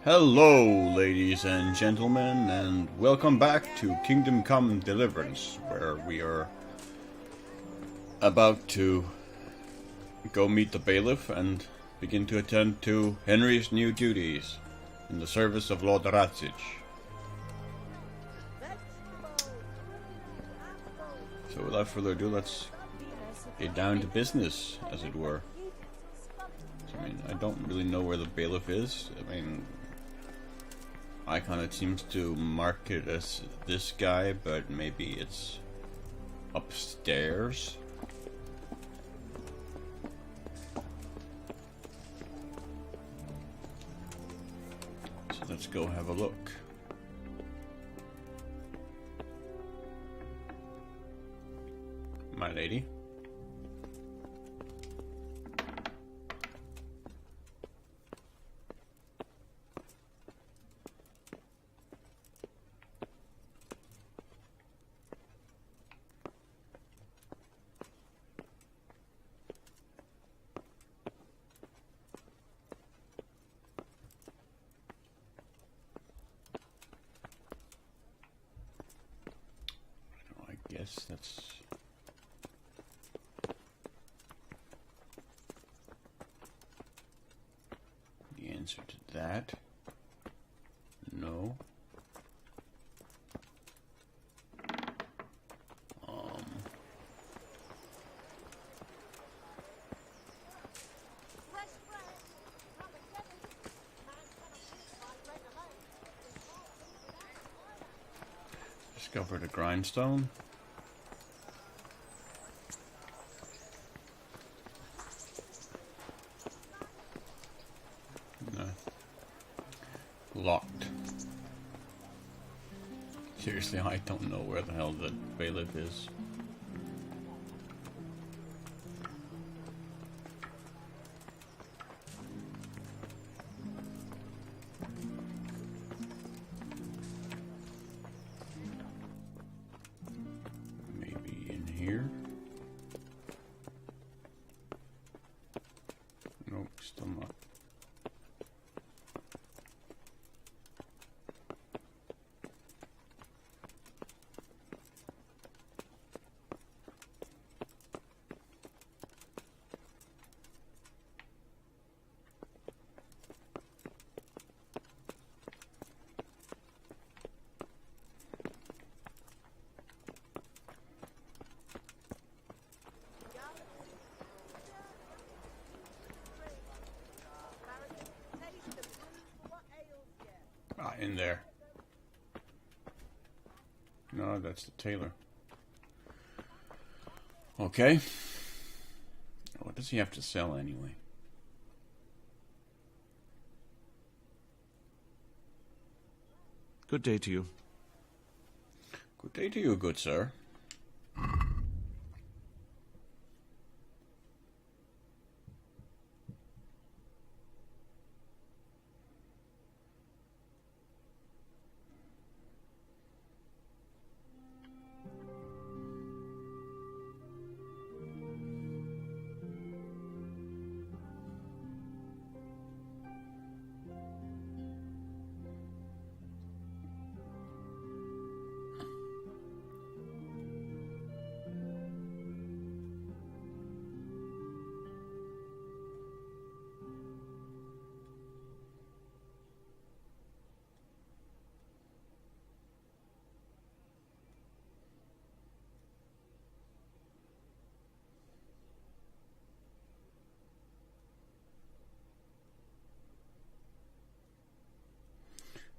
Hello, ladies and gentlemen, and welcome back to Kingdom Come Deliverance, where we are about to go meet the bailiff and begin to attend to Henry's new duties in the service of Lord Rattay. So without further ado, let's get down to business, as it were. I mean, I don't really know where the bailiff is. I mean, Icon, it seems to mark it as this guy, but maybe it's upstairs. So let's go have a look. My lady. Yes, that's the answer to that. No. Discovered a grindstone. Locked. Seriously, I don't know where the hell the bailiff is. Maybe in here? Nope, still not. In there. No, that's the tailor. Okay. What does he have to sell anyway? Good day to you. Good day to you, good sir.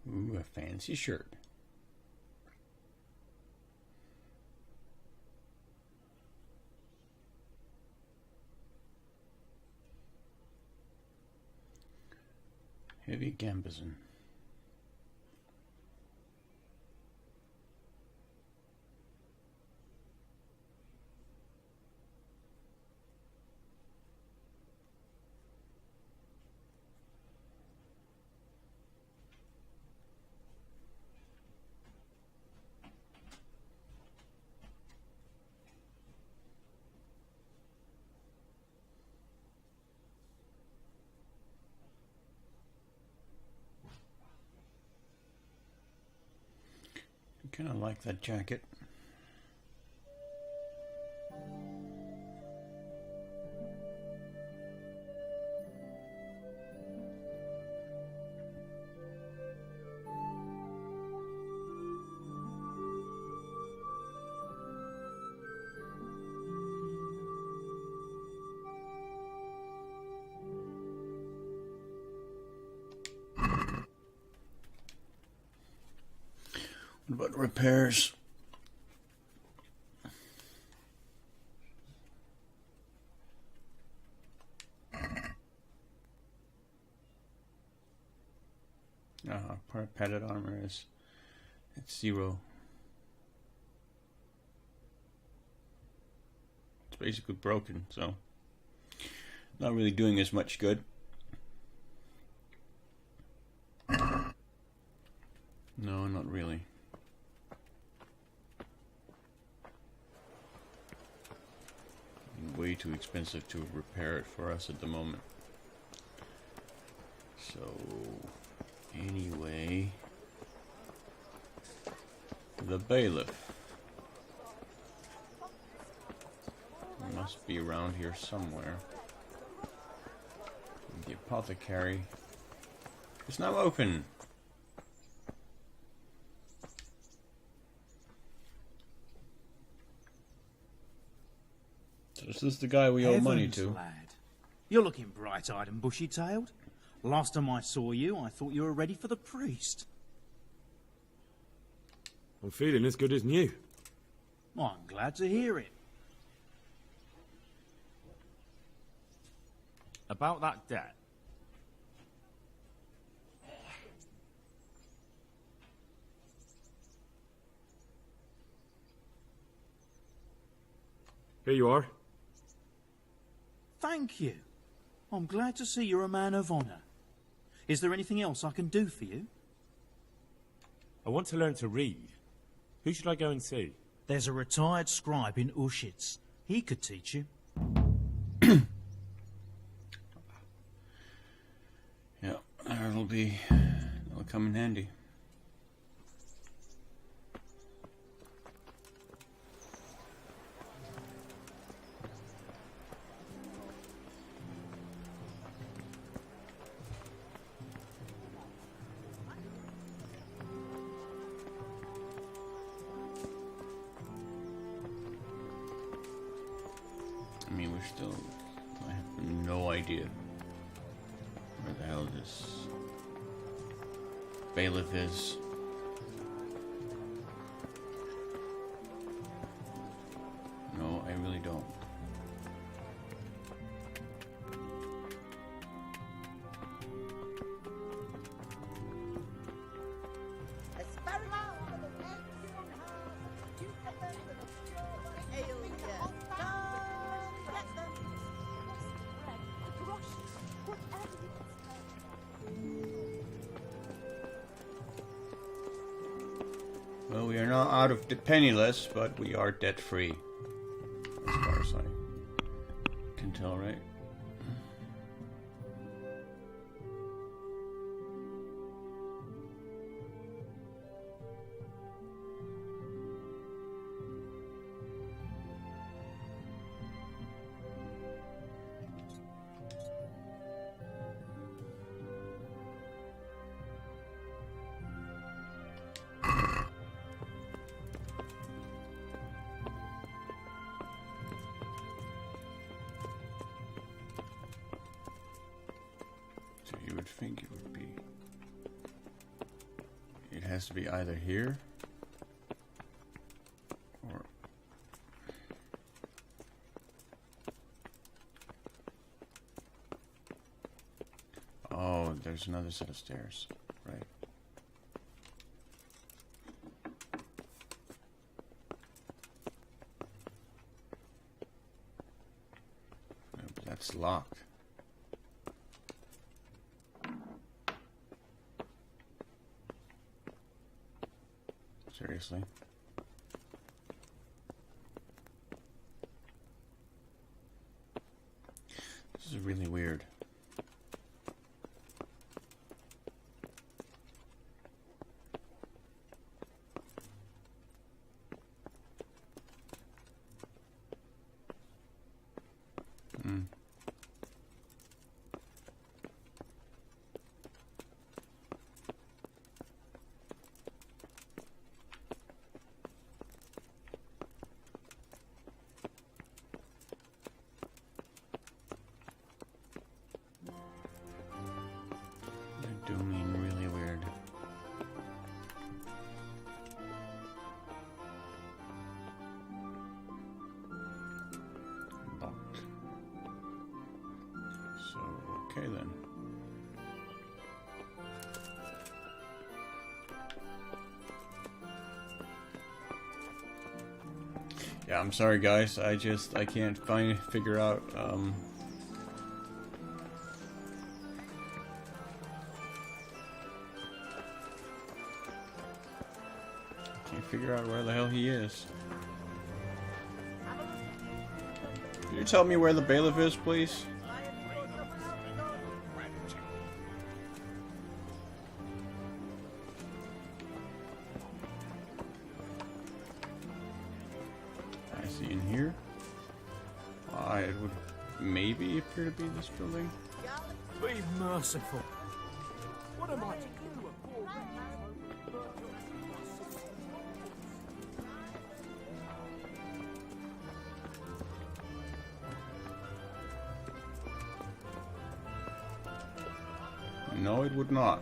Ooh, a fancy shirt. Heavy gambazon. Kind of like that jacket. What about repairs? Padded armor is it's 0. It's basically broken, so not really doing as much good. No, not really. Way too expensive to repair it for us at the moment. So anyway, the bailiff must be around here somewhere. The apothecary is now open. So this is the guy we owe money to. Lad. You're looking bright-eyed and bushy-tailed. Last time I saw you, I thought you were ready for the priest. I'm feeling as good as new. I'm glad to hear it. About that debt. Here you are. Thank you. I'm glad to see you're a man of honour. Is there anything else I can do for you? I want to learn to read. Who should I go and see? There's a retired scribe in Ushitz. He could teach you. Yeah, that'll come in handy. I mean, I have no idea where the hell this bailiff is. No, I really don't. Well, we are not out of the penniless, but we are debt-free. As far as I can tell, right? So you would think it would be... It has to be either here or... Oh, there's another set of stairs, right? No, but that's locked. Seriously? This is really weird. Okay then. Yeah, I'm sorry guys, I can't figure out, can't figure out where the hell he is. Can you tell me where the bailiff is, please? I see in here. It would maybe appear to be this building. Be merciful. What am I to do? No, it would not.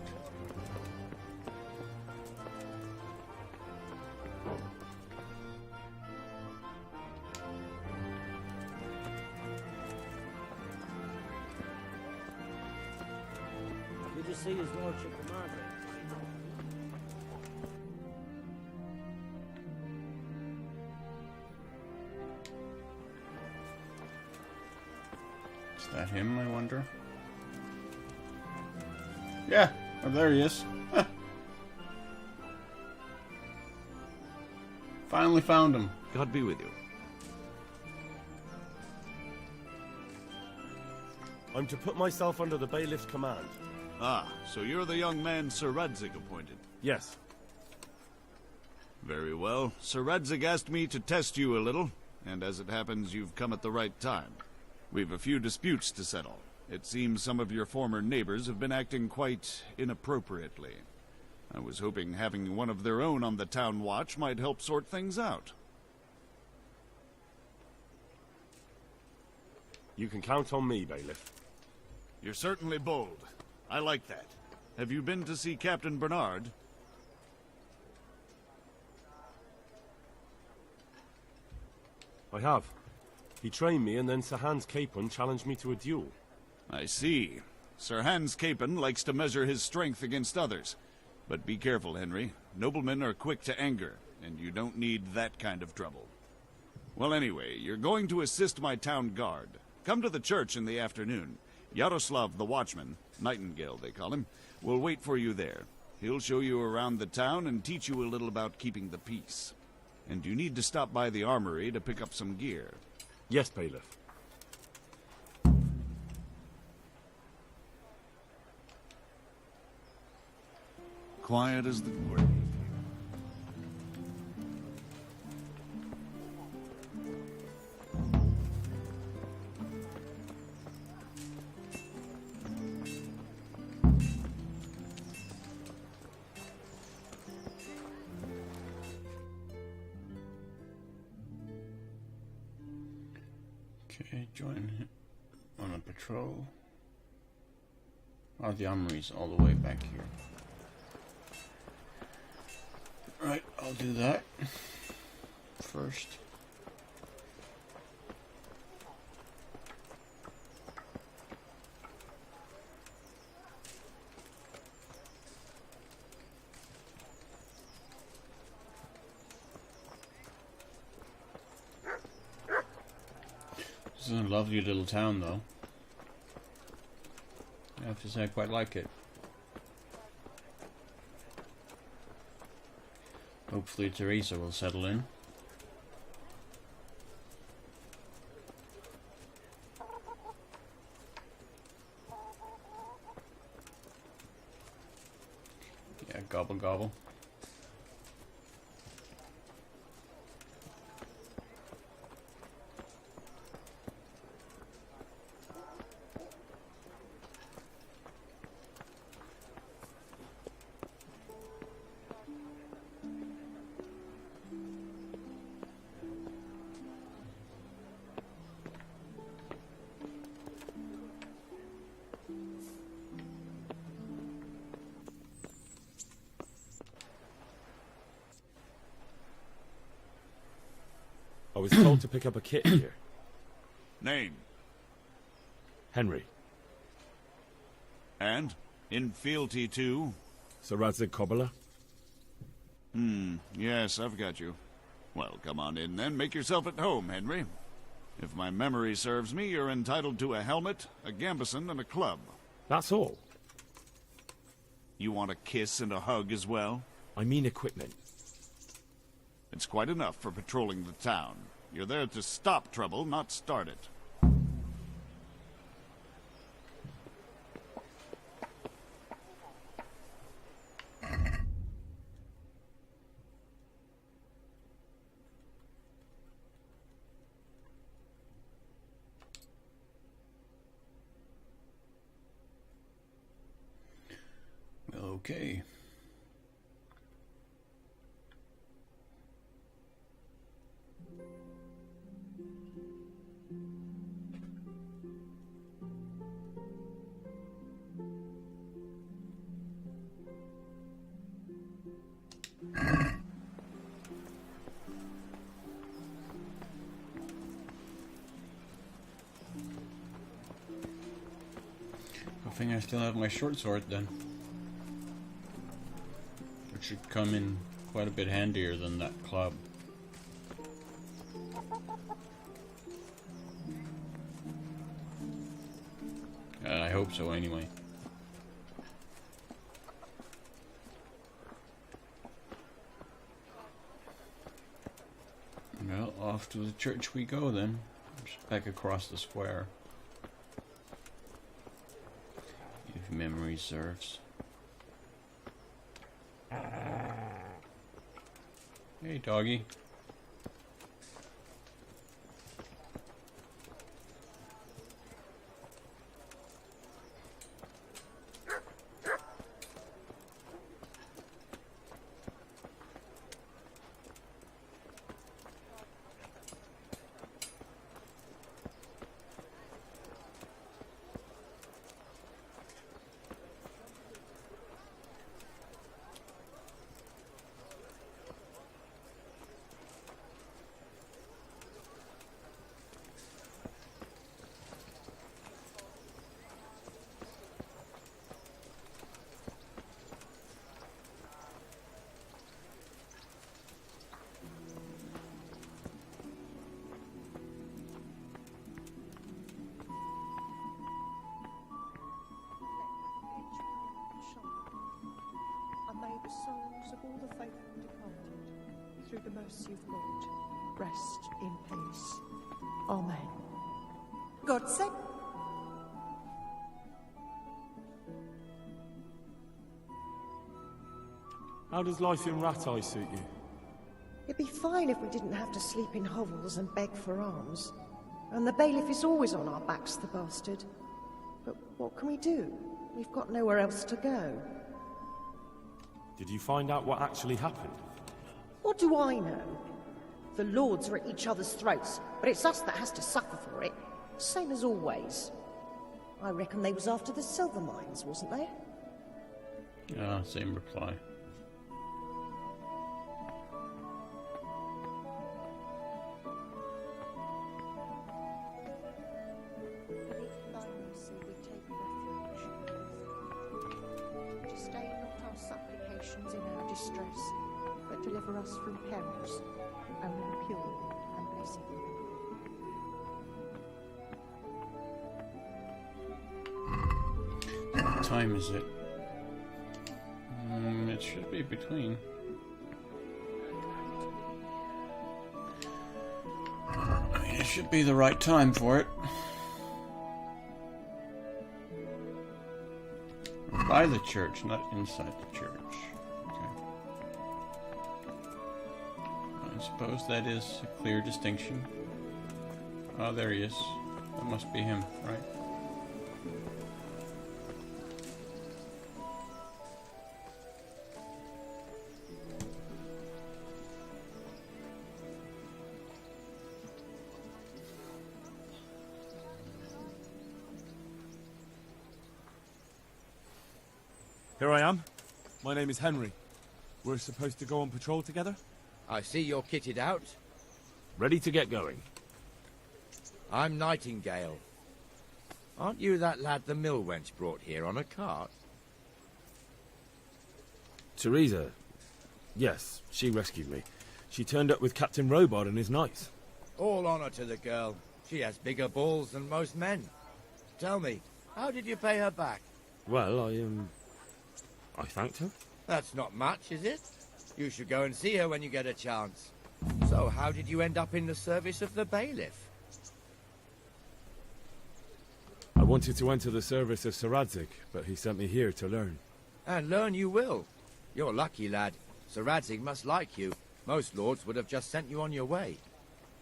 Good to see his lordship commander. Is that him, I wonder? Yeah, oh, there he is. Finally found him. God be with you. I'm to put myself under the bailiff's command. Ah, so you're the young man Sir Radzig appointed. Yes. Very well. Sir Radzig asked me to test you a little, and as it happens, you've come at the right time. We've a few disputes to settle. It seems some of your former neighbors have been acting quite inappropriately. I was hoping having one of their own on the town watch might help sort things out. You can count on me, bailiff. You're certainly bold. I like that. Have you been to see Captain Bernard? I have. He trained me, and then Sir Hans Capon challenged me to a duel. I see. Sir Hans Capon likes to measure his strength against others. But be careful, Henry. Noblemen are quick to anger, and you don't need that kind of trouble. Well, anyway, you're going to assist my town guard. Come to the church in the afternoon. Yaroslav the watchman, Nightingale they call him, will wait for you there. He'll show you around the town and teach you a little about keeping the peace. And you need to stop by the armory to pick up some gear. Yes, bailiff. Quiet as the grave. Okay, join him on a patrol. Oh, the armory's all the way back here. Right, I'll do that first. This is a lovely little town, though. I have to say, I quite like it. Hopefully Teresa will settle in. Yeah, gobble gobble. I was told to pick up a kit here. Name? Henry. And? In fealty to? Sir Rattay Cobbler? Yes, I've got you. Well, come on in then. Make yourself at home, Henry. If my memory serves me, you're entitled to a helmet, a gambeson, and a club. That's all. You want a kiss and a hug as well? I mean equipment. It's quite enough for patrolling the town. You're there to stop trouble, not start it. Okay. I think I still have my short sword then. Which should come in quite a bit handier than that club. I hope so anyway. Well, off to the church we go then. Just back across the square. If memory serves. Hey, doggy. The souls of all the faithful departed, through the mercy of God, rest in peace. Amen. God save. How does life in Rattay suit you? It'd be fine if we didn't have to sleep in hovels and beg for alms. And the bailiff is always on our backs, the bastard. But what can we do? We've got nowhere else to go. Did you find out what actually happened? What do I know? The lords are at each other's throats, but it's us that has to suffer for it. Same as always. I reckon they was after the silver mines, wasn't they? Yeah, same reply. Beneath thy mercy we take refuge. Disdain not our supplications in our distress, but deliver us from perils, only the pure and blessed. What time is it? It should be between. I mean, it should be the right time for it. We're by the church, not inside the church. Okay. I suppose that is a clear distinction. Oh, there he is. That must be him, right? Here I am. My name is Henry. We're supposed to go on patrol together? I see you're kitted out. Ready to get going. I'm Nightingale. Aren't you that lad the mill wench brought here on a cart? Teresa. Yes, she rescued me. She turned up with Captain Robard and his knights. All honor to the girl. She has bigger balls than most men. Tell me, how did you pay her back? Well, I thanked her. That's not much, is it? You should go and see her when you get a chance. So, how did you end up in the service of the bailiff? I wanted to enter the service of Sir Radzig, but he sent me here to learn. And learn you will. You're lucky, lad. Sir Radzig must like you. Most lords would have just sent you on your way.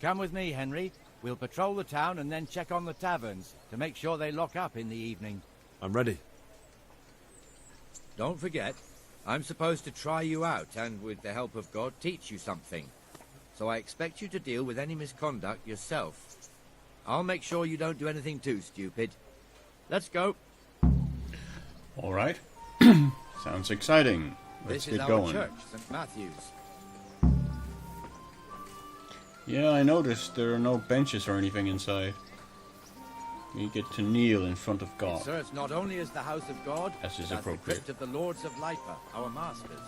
Come with me, Henry. We'll patrol the town and then check on the taverns to make sure they lock up in the evening. I'm ready. Don't forget, I'm supposed to try you out and, with the help of God, teach you something. So I expect you to deal with any misconduct yourself. I'll make sure you don't do anything too stupid. Let's go. All right. Sounds exciting. Let's This is get our going. church, St. Matthew's. Yeah, I noticed there are no benches or anything inside. You get to kneel in front of It God. serves not only as the house of God, As is but the appropriate. crypt of the Lords of Lipa, our masters.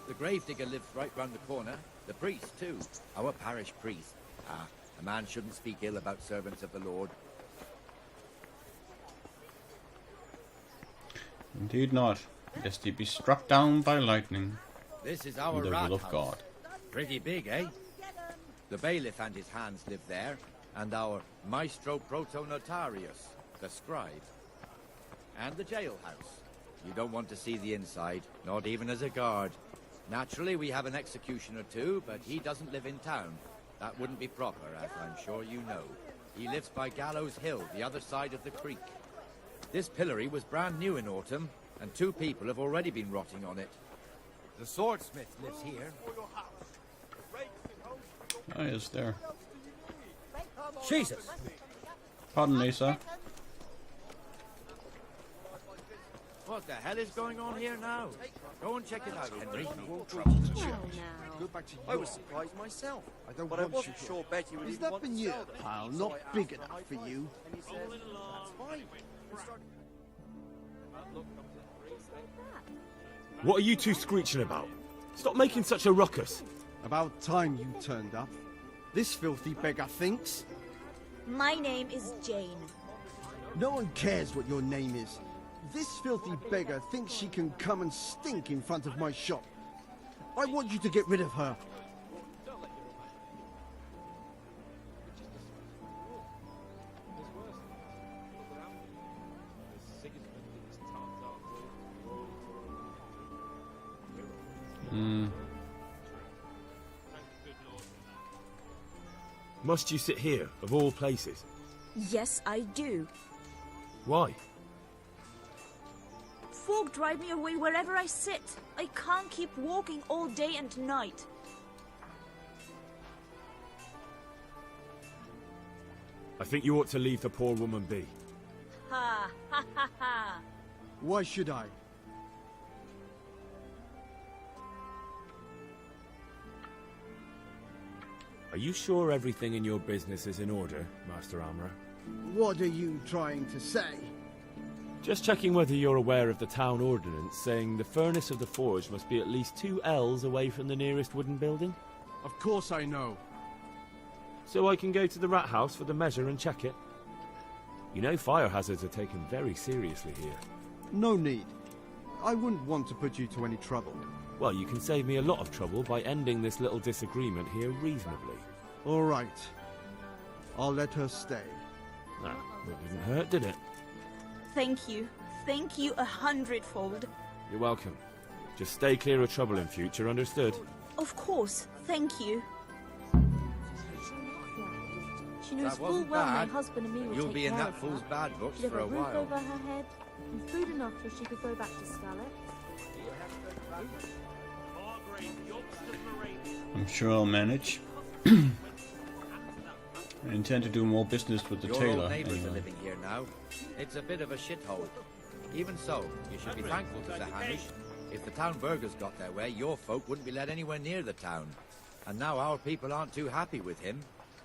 The gravedigger lives right round the corner. The priest, too. Our parish priest. Ah, a man shouldn't speak ill about servants of the Lord. Indeed not. Lest he be struck down by lightning. This is In our the rat will of house. God. Pretty big, eh? The bailiff and his hands live there, and our maestro protonotarius, the scribe. And the jailhouse. You don't want to see the inside, not even as a guard. Naturally, we have an executioner too, but he doesn't live in town. That wouldn't be proper, as I'm sure you know. He lives by Gallows Hill, the other side of the creek. This pillory was brand new in autumn, and 2 people have already been rotting on it. The swordsmith lives here. Ah, yes, there. Jesus! Pardon me, sir. What the hell is going on here now? Go and check it out, Henry. I was surprised myself. But I wasn't sure Betty would even want to sell them. Pal, not big enough for you. And he says, that's fine. What are you two screeching about? Stop making such a ruckus. About time you turned up. This filthy beggar thinks. My name is Jane. No one cares what your name is. This filthy beggar thinks she can come and stink in front of my shop. I want you to get rid of her. Must you sit here, of all places? Yes, I do. Why? Folk drive me away wherever I sit. I can't keep walking all day and night. I think you ought to leave the poor woman be. Ha, ha, ha, ha. Why should I? Are you sure everything in your business is in order, Master Armourer? What are you trying to say? Just checking whether you're aware of the town ordinance saying the furnace of the forge must be at least 2 ells away from the nearest wooden building. Of course I know. So I can go to the rat house for the measure and check it. You know fire hazards are taken very seriously here. No need. I wouldn't want to put you to any trouble. Well, you can save me a lot of trouble by ending this little disagreement here reasonably. All right. I'll let her stay. Ah, that didn't hurt, did it? Thank you. Thank you 100-fold. You're welcome. Just stay clear of trouble in future, understood? Of course. Thank you. She knows That full wasn't well my bad. husband and me will You'll take be in care that of fool's her. bad books She'd have for a a roof while. over her head and food enough so she could go back to Scarlet. I'm sure I'll manage. I intend to do more business with the Your tailor old neighbours are anyway. living here now. It's a bit of a shithole. Even so, you should be thankful to Sir Hamish. If the town burghers got their way, your folk wouldn't be let anywhere near the town. And now our people aren't too happy with him.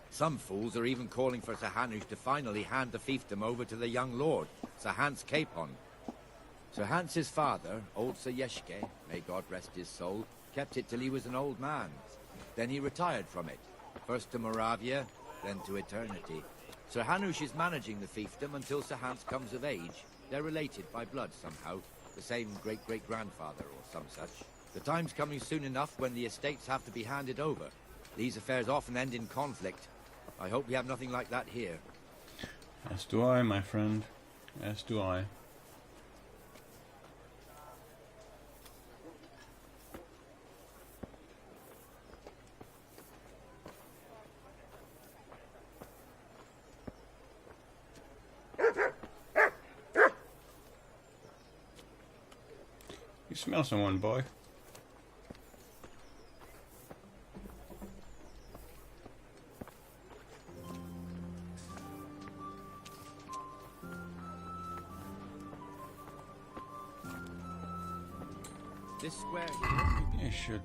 Some fools are even calling for Sir Hanush to finally hand the fiefdom over to the young lord, Sir Hans Capon. Sir Hans's father, old Sir Yeshke, may God rest his soul, kept it till he was an old man. Then he retired from it, first to Moravia, then to eternity. Sir Hanush is managing the fiefdom until Sir Hans comes of age. They're related by blood somehow, the same great-great-grandfather or some such. The time's coming soon enough when the estates have to be handed over. These affairs often end in conflict. I hope we have nothing like that here. As do I, my friend. As do I. You smell someone, boy. This square Maybe I should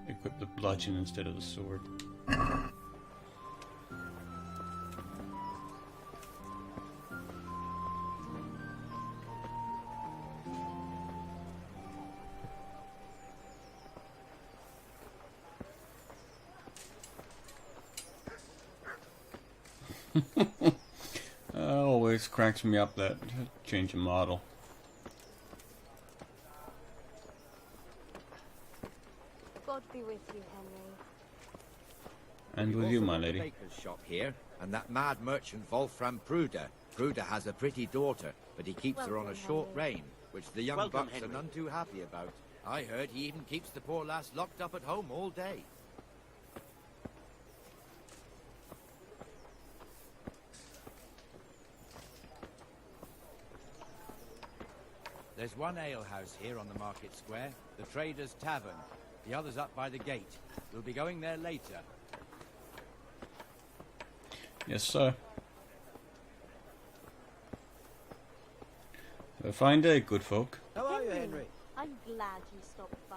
equip the bludgeon instead of the sword. Always cracks me up that change of model. God be with you, Henry. And with you, my lady. Baker's shop here, and that mad merchant Wolfram Pruder. Pruder has a pretty daughter, but he keeps her on a short rein, which the young bucks are none too happy about. I heard he even keeps the poor lass locked up at home all day. There's one alehouse here on the market square, the Trader's Tavern. The other's up by the gate. We'll be going there later. Yes, sir. Have a fine day, good folk. How are you, Henry? I'm glad you stopped by.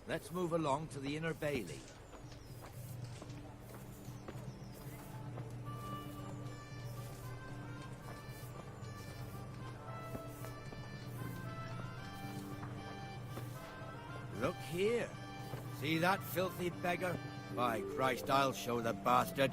Let's move along to the Inner Bailey. Look here. See that filthy beggar? By Christ, I'll show the bastard.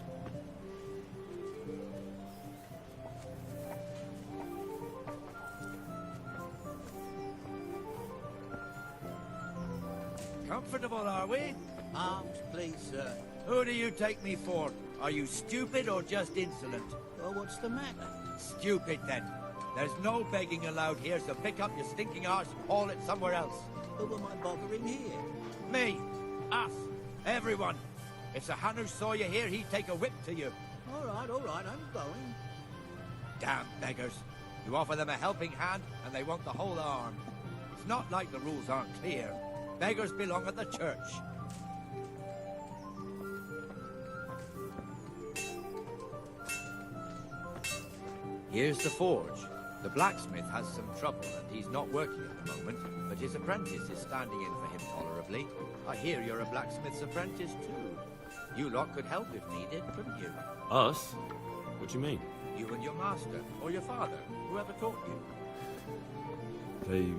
Comfortable, are we? Arms, please, sir. Who do you take me for? Are you stupid or just insolent? Well, what's the matter? Stupid, then. There's no begging allowed here, so pick up your stinking arse and haul it somewhere else. Who am I bothering here? Me. Us. Everyone. If Sir Hanush saw you here, he'd take a whip to you. All right, I'm going. Damn beggars. You offer them a helping hand, and they want the whole arm. It's not like the rules aren't clear. Beggars belong at the church. Here's the forge. The blacksmith has some trouble, and he's not working at the moment, but his apprentice is standing in for him tolerably. I hear you're a blacksmith's apprentice, too. You lot could help if needed, couldn't you? Us? What do you mean? You and your master, or your father, whoever taught you.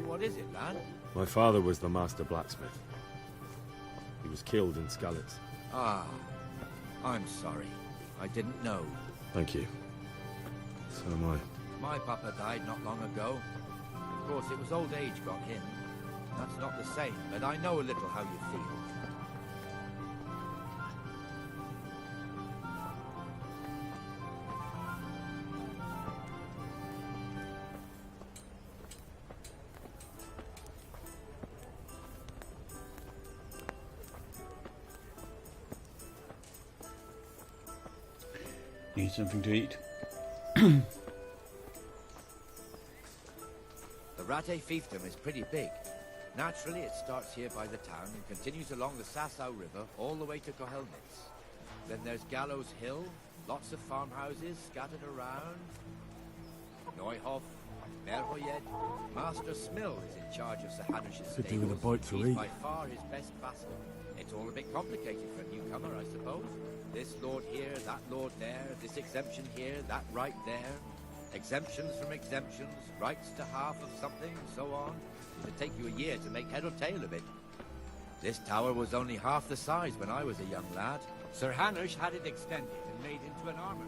What is it, lad? My father was the master blacksmith. He was killed in Skalitz. Ah, I'm sorry. I didn't know. Thank you. So am I. My papa died not long ago. Of course, it was old age got him. That's not the same, but I know a little how you feel. Need something to eat. The Rattay fiefdom is pretty big. Naturally, it starts here by the town and continues along the Sasau River all the way to Kohelnitz. Then there's Gallows Hill, lots of farmhouses scattered around. Neuhof, Merhoyed, Master Smill is in charge of Sir Hanish's Could do with a stables. bite to He's eat. by far his best vassal. It's all a bit complicated for a newcomer, I suppose. This lord here, that lord there, this exemption here, that right there. Exemptions from exemptions, rights to half of something, so on. It'd take you a year to make head or tail of it. This tower was only half the size when I was a young lad. Sir Hanish had it extended and made into an armory.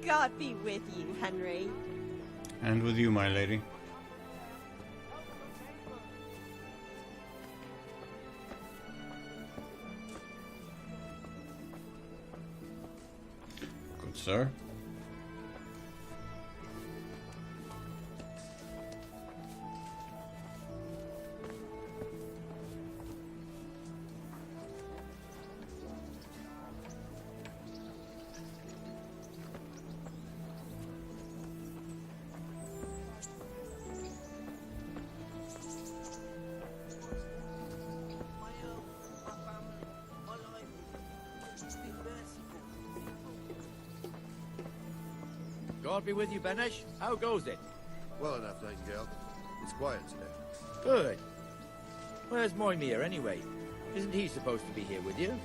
God be with you, Henry. And with you, my lady. Good, sir. God be with you, Benesh. How goes it? Well enough, Nightingale. It's quiet today. Good. Where's Moimir, anyway? Isn't he supposed to be here with you?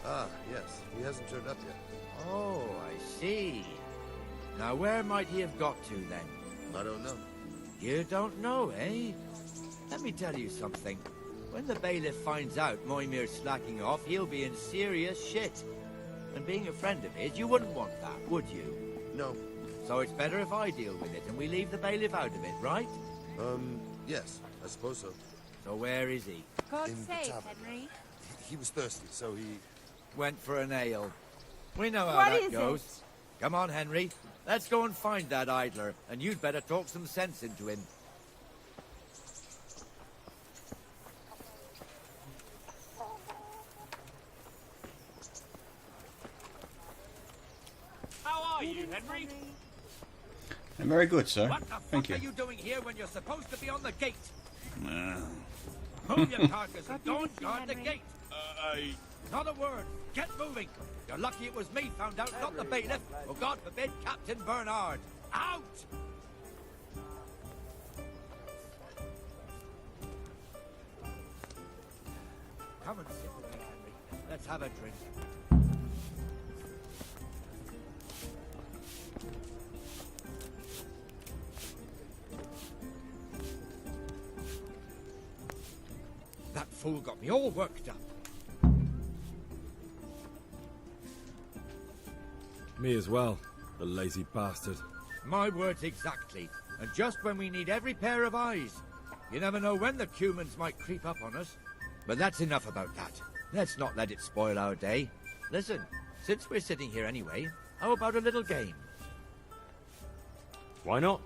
Ah, yes. He hasn't turned up yet. Oh, I see. Now, where might he have got to, then? I don't know. You don't know, eh? Let me tell you something. When the bailiff finds out Moimir's slacking off, he'll be in serious shit. And being a friend of his, you wouldn't want that, would you? No. So it's better if I deal with it and we leave the bailiff out of it, right? Yes, I suppose so. So where is he? God In the save, tavern. Henry. He was thirsty, so he... Went for an ale. We know how What that is goes. it? Come on, Henry. Let's go and find that idler, and you'd better talk some sense into him. How are you, Henry? I'm very good, sir. What the Thank fuck you. are you doing here when you're supposed to be on the gate? Move your carcass and don't guard the gate. Not a word. Get moving. You're lucky it was me found out, not the bailiff. Oh, God forbid, Captain Bernard. Out! Come and sit with me, Henry. Let's have a drink. That fool got me all worked up. Me as well, the lazy bastard. My words exactly. And just when we need every pair of eyes. You never know when the Cumans might creep up on us. But that's enough about that. Let's not let it spoil our day. Listen, since we're sitting here anyway, how about a little game? Why not?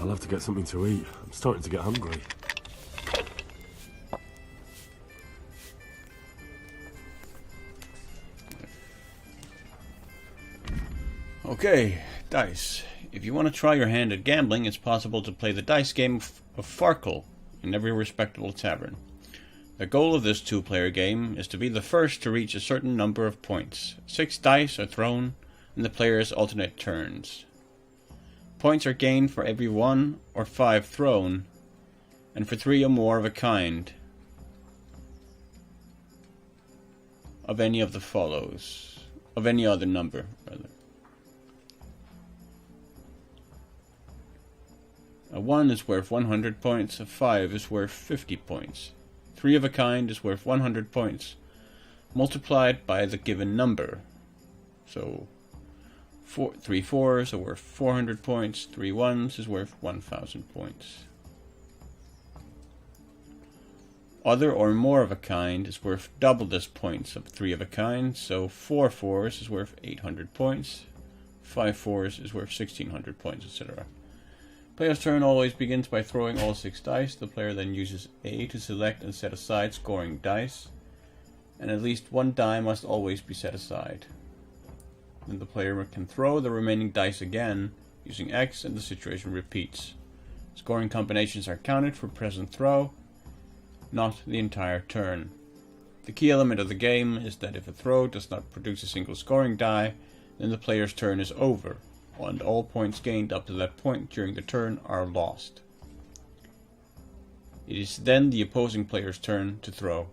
I'll have to get something to eat. I'm starting to get hungry. Okay, dice. If you want to try your hand at gambling, it's possible to play the dice game of Farkle in every respectable tavern. The goal of this two-player game is to be the first to reach a certain number of points. 6 dice are thrown, and the players alternate turns. Points are gained for every 1 or 5 thrown, and for 3 or more of a kind of any of the follows. Of any other number, rather. A 1 is worth 100 points, a 5 is worth 50 points. 3 of a kind is worth 100 points, multiplied by the given number. So, 3 4s are worth 400 points, 3 1s is worth 1,000 points. Other or more of a kind is worth double this points of 3 of a kind, so 4 4s is worth 800 points, 5 4s is worth 1,600 points, etc. Player's turn always begins by throwing all 6 dice. The player then uses A to select and set aside scoring dice, and at least 1 die must always be set aside. Then the player can throw the remaining dice again using X, and the situation repeats. Scoring combinations are counted for present throw, not the entire turn. The key element of the game is that if a throw does not produce a single scoring die, then the player's turn is over, and all points gained up to that point during the turn are lost. It is then the opposing player's turn to throw.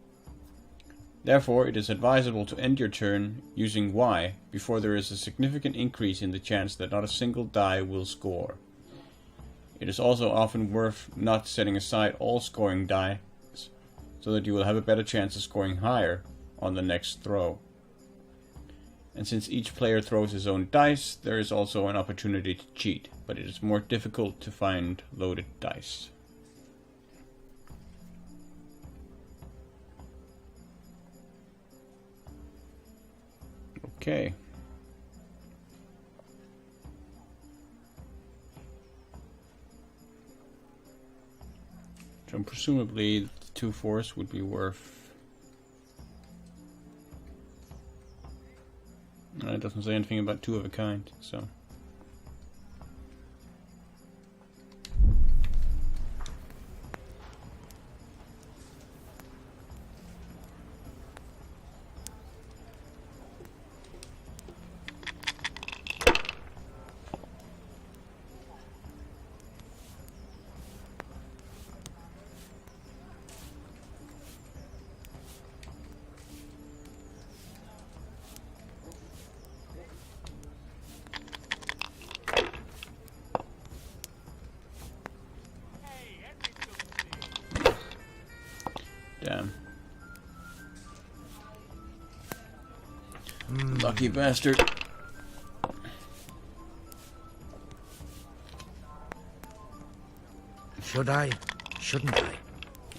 Therefore, it is advisable to end your turn using Y before there is a significant increase in the chance that not a single die will score. It is also often worth not setting aside all scoring die, so that you will have a better chance of scoring higher on the next throw. And since each player throws his own dice, there is also an opportunity to cheat, but it is more difficult to find loaded dice. Okay. So presumably the 2 force would be worth... It doesn't say anything about 2 of a kind, so... Damn. Lucky bastard. Should I? Shouldn't I?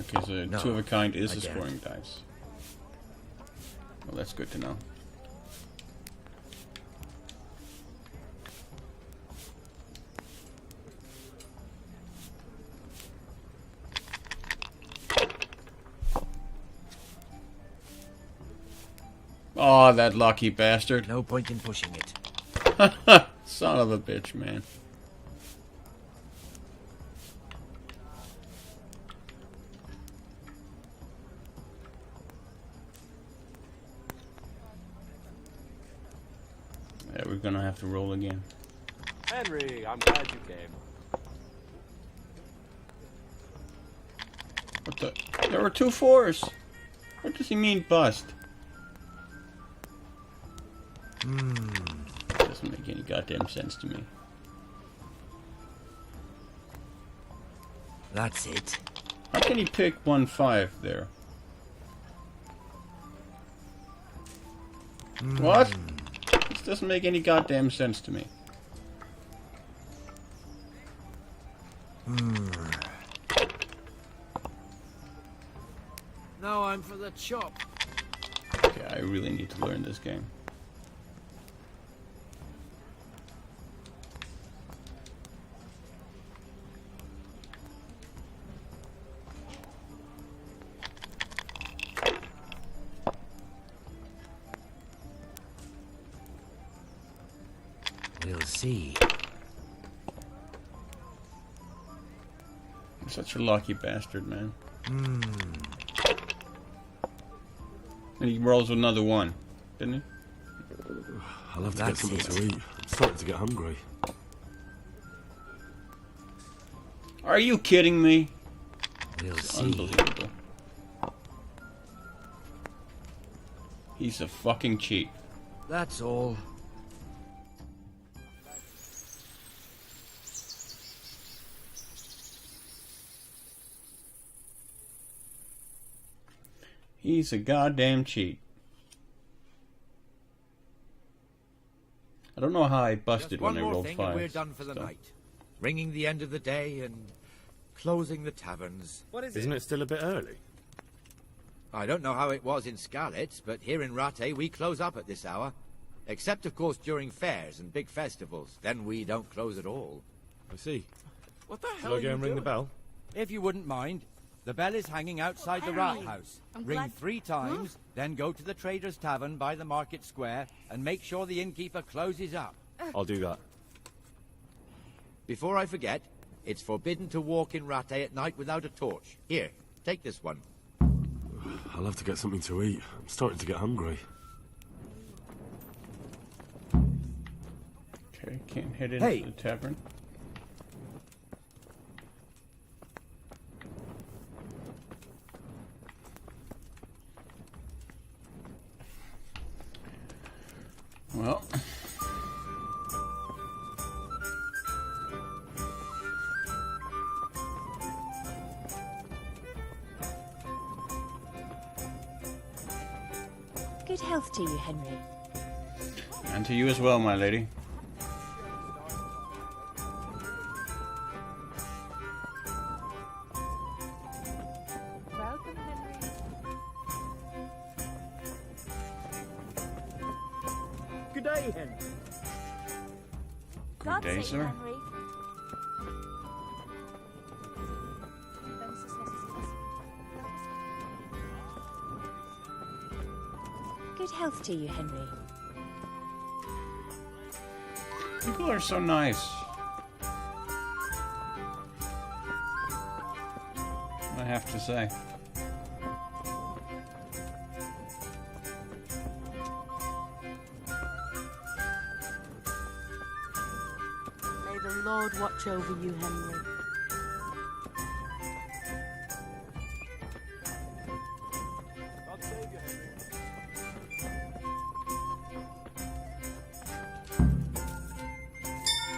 Okay, so No, 2 of a kind is I a daren't. scoring dice. Well, that's good to know. Oh, that lucky bastard. No point in pushing it. Son of a bitch, man. Yeah, we're gonna have to roll again. Henry, I'm glad you came. What the? There were 2 4s. What does he mean, bust? Doesn't make any goddamn sense to me. That's it. How can he pick 1 5 there? What? This doesn't make any goddamn sense to me. Now I'm for the chop. Okay, I really need to learn this game. We'll see. I'm such a lucky bastard, man. And he rolls another 1, didn't he? I'll have to That's get something it. to eat. I'm starting to get hungry. Are you kidding me? We'll It's see. unbelievable. He's a fucking cheat. That's all. He's a goddamn cheat. I don't know how I busted Just one when I more rolled thing and 5. we're done for the night. Ringing the end of the day and closing the taverns. What is Isn't it still a bit early? I don't know how it was in Scarlet, but here in Rattay we close up at this hour. Except, of course, during fairs and big festivals. Then we don't close at all. I see. What the Shall I go and ring the bell? If you wouldn't mind, the bell is hanging outside the rat house. Ring glad- 3 times, then go to the Trader's Tavern by the market square and make sure the innkeeper closes up. I'll do that. Before I forget, it's forbidden to walk in Rattay at night without a torch. Here, take this one. I'll have to get something to eat. I'm starting to get hungry. Okay, can't head into the tavern. Well, Good health to you, Henry. and to you as well, my lady. Welcome, Henry. Good day, Henry. Good day, sir. Henry. Good health to you, Henry. People are so nice. I have to say. May the Lord watch over you, Henry.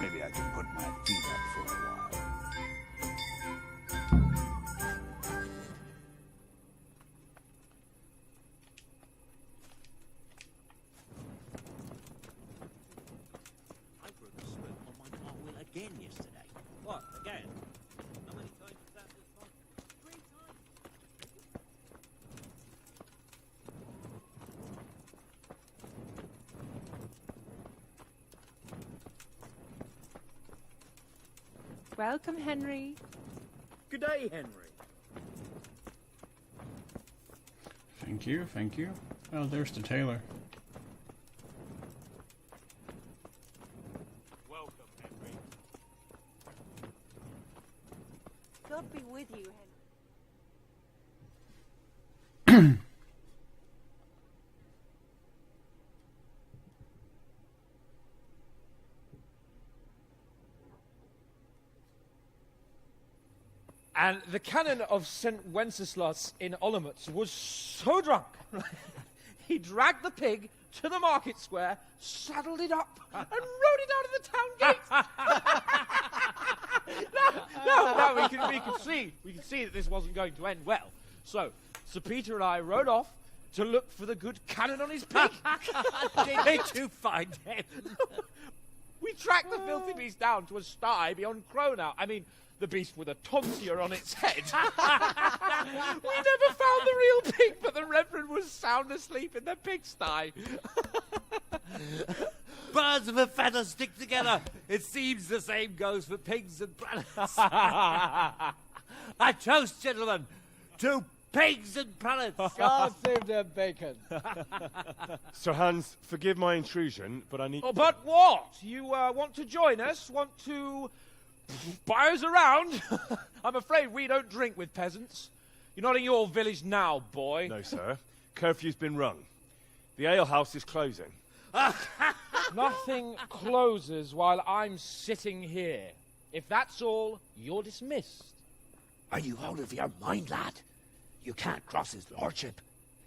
Maybe I can put my feet up for a while. I broke a spoon on my cartwheel again yesterday. What, again? How many times has that this month? 3 times. Welcome, Henry. Good day, Henry. Thank you, thank you. Oh, there's the tailor. Welcome, Henry. God be with you, Henry. And the canon of St. Wenceslas in Olomouc was so drunk, he dragged the pig to the market square, saddled it up, and rode it out of the town gate. No, we can see that this wasn't going to end well. So, Sir Peter and I rode off to look for the good canon on his pig. Did you find him? We tracked the filthy beast down to a sty beyond Cronau. I mean, the beast with a tonsure on its head. We never found the real pig, but the Reverend was sound asleep in the pigsty. Birds of a feather stick together. It seems the same goes for pigs and planets. I toast, gentlemen, to pigs and planets. God save their bacon. Sir Hans, forgive my intrusion, but I need... Oh, but what? You want to join us? Want to buy us around? I'm afraid we don't drink with peasants. You're not in your village now, boy. No, sir. Curfew's been rung. The alehouse is closing. Nothing closes while I'm sitting here. If that's all, you're dismissed. Are you out of your mind, lad? You can't cross his lordship.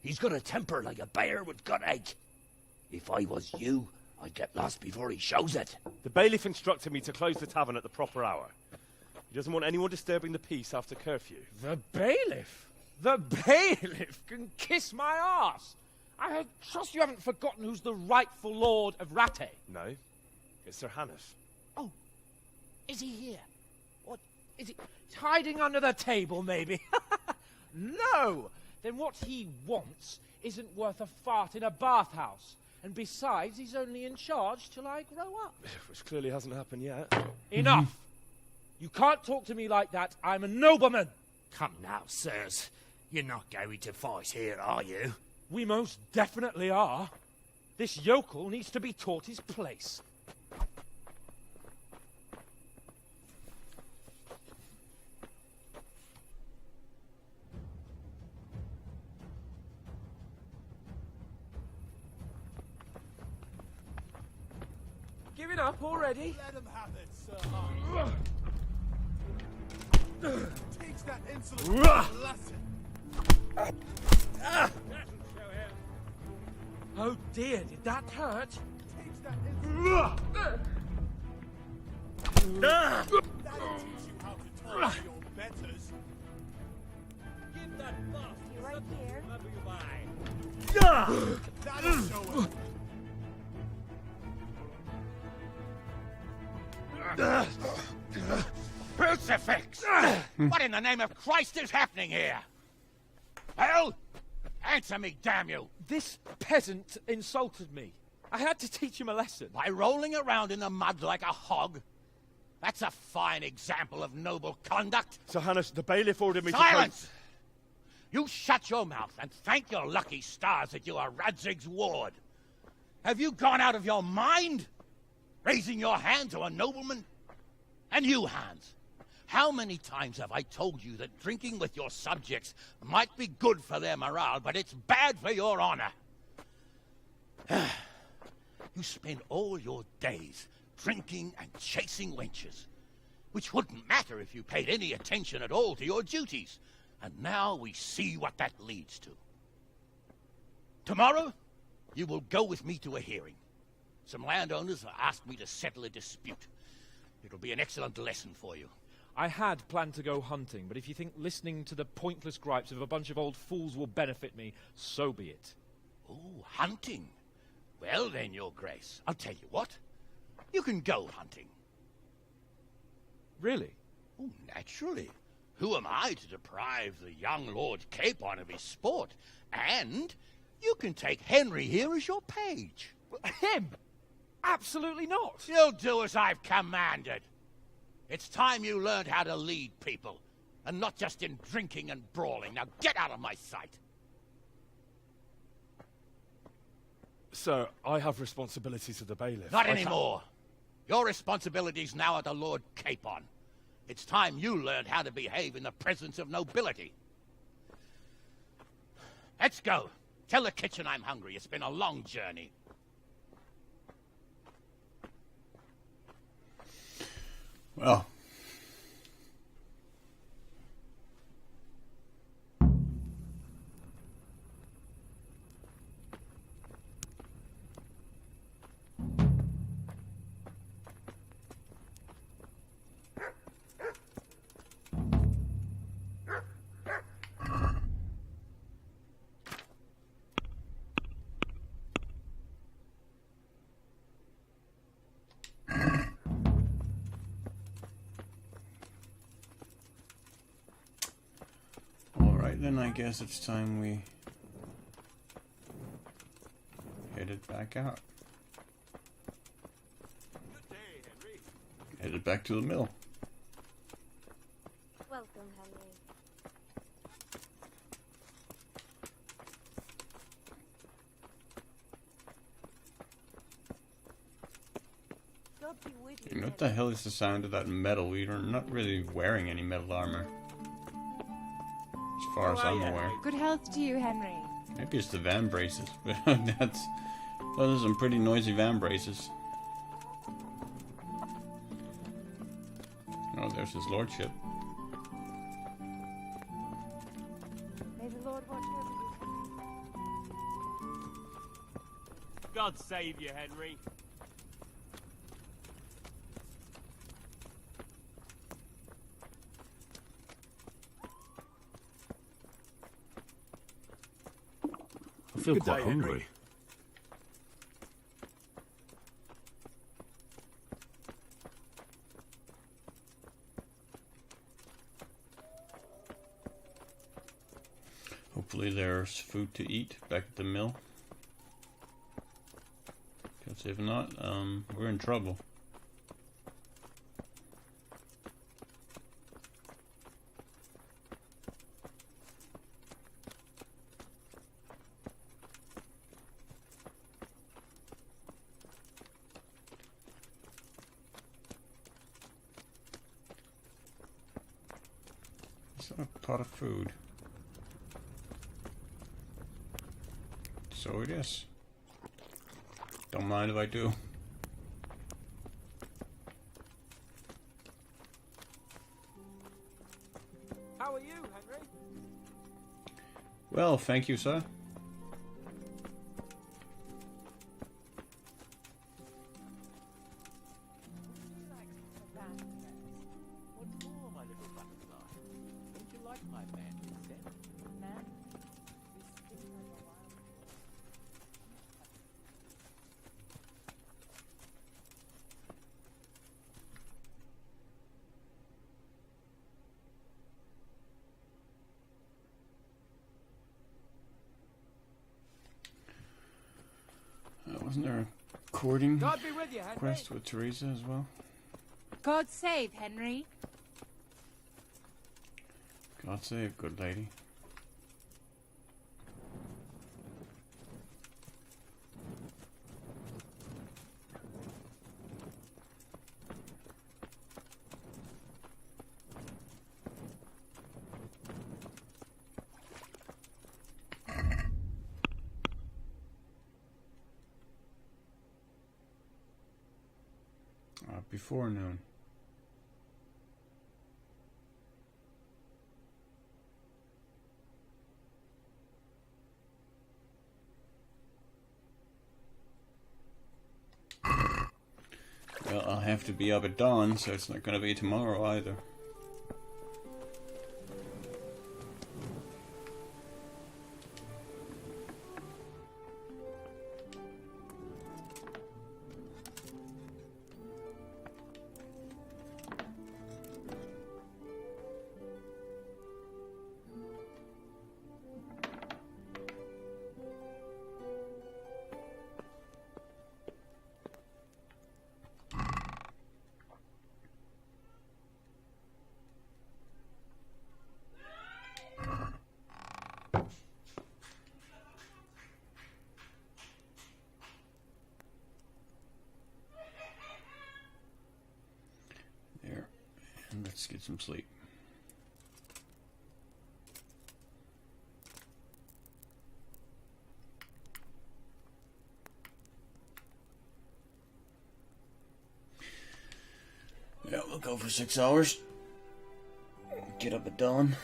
He's got a temper like a bear with gut ache. If I was you, I'd get lost before he shows it. The bailiff instructed me to close the tavern at the proper hour. He doesn't want anyone disturbing the peace after curfew. The bailiff? The bailiff can kiss my arse. I trust you haven't forgotten who's the rightful lord of Rattay. No, it's Sir Hannes. Oh, is he here? What, is he hiding under the table, maybe? No! Then what he wants isn't worth a fart in a bathhouse. And besides, he's only in charge till I grow up. Which clearly hasn't happened yet. Enough! You can't talk to me like that. I'm a nobleman. Come now, sirs. You're not going to fight here, are you? We most definitely are. This yokel needs to be taught his place. giving up already? Let him have it, Sir Hans. Teach that insolent a lesson. Oh dear, did that hurt? Teach that insolent. That'll teach you how to talk to your betters. Give that bastard Right something here. to remember you by. That'll show him. Crucifix! What in the name of Christ is happening here? Well, answer me, damn you! This peasant insulted me. I had to teach him a lesson. By rolling around in the mud like a hog? That's a fine example of noble conduct. Sir Hannes, the bailiff ordered me Silence! You shut your mouth and thank your lucky stars that you are Radzig's ward. Have you gone out of your mind? Raising your hand to a nobleman? And you, Hans, how many times have I told you that drinking with your subjects might be good for their morale, but it's bad for your honor? You spend all your days drinking and chasing wenches, which wouldn't matter if you paid any attention at all to your duties. And now we see what that leads to. Tomorrow, you will go with me to a hearing. Some landowners have asked me to settle a dispute. It'll be an excellent lesson for you. I had planned to go hunting, but if you think listening to the pointless gripes of a bunch of old fools will benefit me, so be it. Oh, hunting? Well then, Your Grace, I'll tell you what. You can go hunting. Really? Oh, naturally. Who am I to deprive the young Lord Capon of his sport? And you can take Henry here as your page. Him? Absolutely not. You'll do as I've commanded. It's time you learned how to lead people, and not just in drinking and brawling. Now get out of my sight. Sir, I have responsibilities of the bailiff. Not anymore. Your responsibilities now are the Lord Capon. It's time you learned how to behave in the presence of nobility. Let's go. Tell the kitchen I'm hungry. It's been a long journey. Well. Then I guess it's time we headed back out. Good day, Henry. Headed back to the mill. Welcome, Henry. God be with you. And what the hell is the sound of that metal? We're not really wearing any metal armor. As far as I'm aware. Good health to you, Henry. Maybe it's the van braces, but those are some pretty noisy van braces. Oh, there's his lordship. May the Lord watch over you. God save you, Henry. I feel quite hungry. Hopefully there's food to eat back at the mill. Because if not, we're in trouble. A pot of food. So it is. Don't mind if I do. how are you, Henry? Well, thank you, sir. What for, my little butterfly? Don't you like my manly scent? Man? Wasn't there a courting God be with you, Henry. quest with Teresa as well? God save Henry. God save, good lady. Before noon. Well, I'll have to be up at dawn, so it's not going to be tomorrow either. There. And let's get some sleep. Yeah, we'll go for 6 hours. Get up at dawn.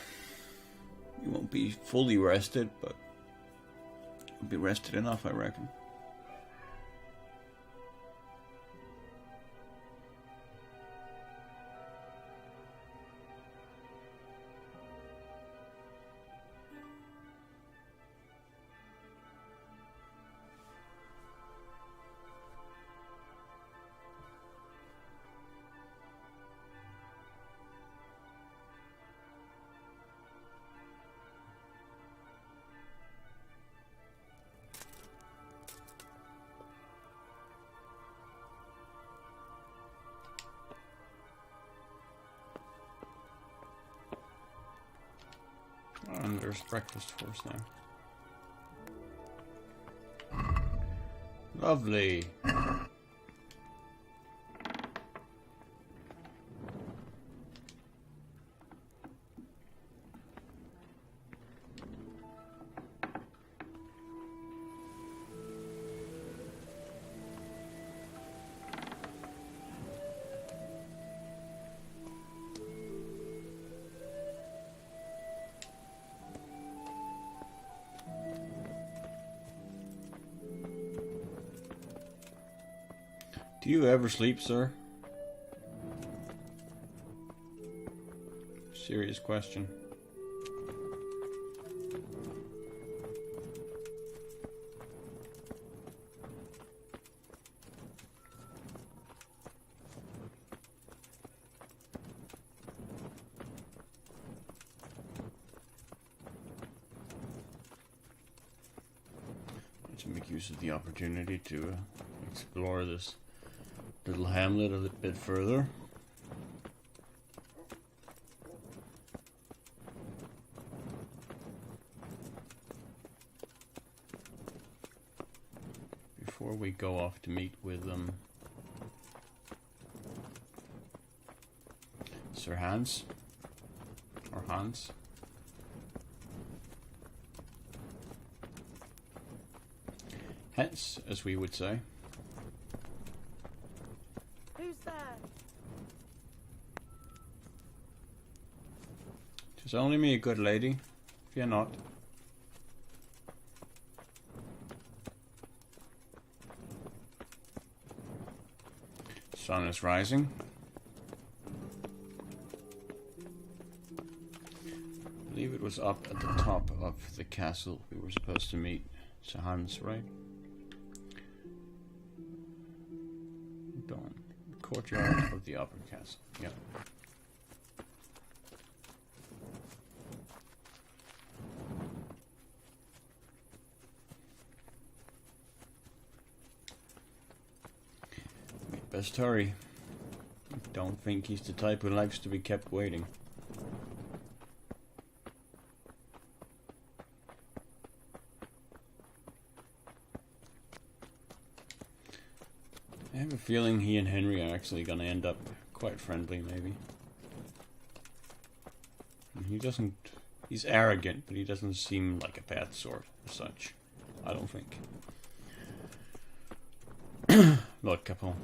You won't be fully rested, but you'll be rested enough, I reckon. And there's breakfast for us now. Lovely. Do you ever sleep, sir? Serious question. To make use of the opportunity to explore this little hamlet a little bit further. Before we go off to meet with Sir Hans, or Hans. Hence, as we would say. Who's there? It's only me, good lady. Fear not. Sun is rising. I believe it was up at the top of the castle we were supposed to meet Sir Hans, right? Dawn. Courtyard of the upper castle. Yep. Best hurry. Don't think he's the type who likes to be kept waiting. I have a feeling he and Henry are actually gonna end up quite friendly, maybe. And he doesn't... He's arrogant, but he doesn't seem like a bad sort as such. I don't think. Look, couple.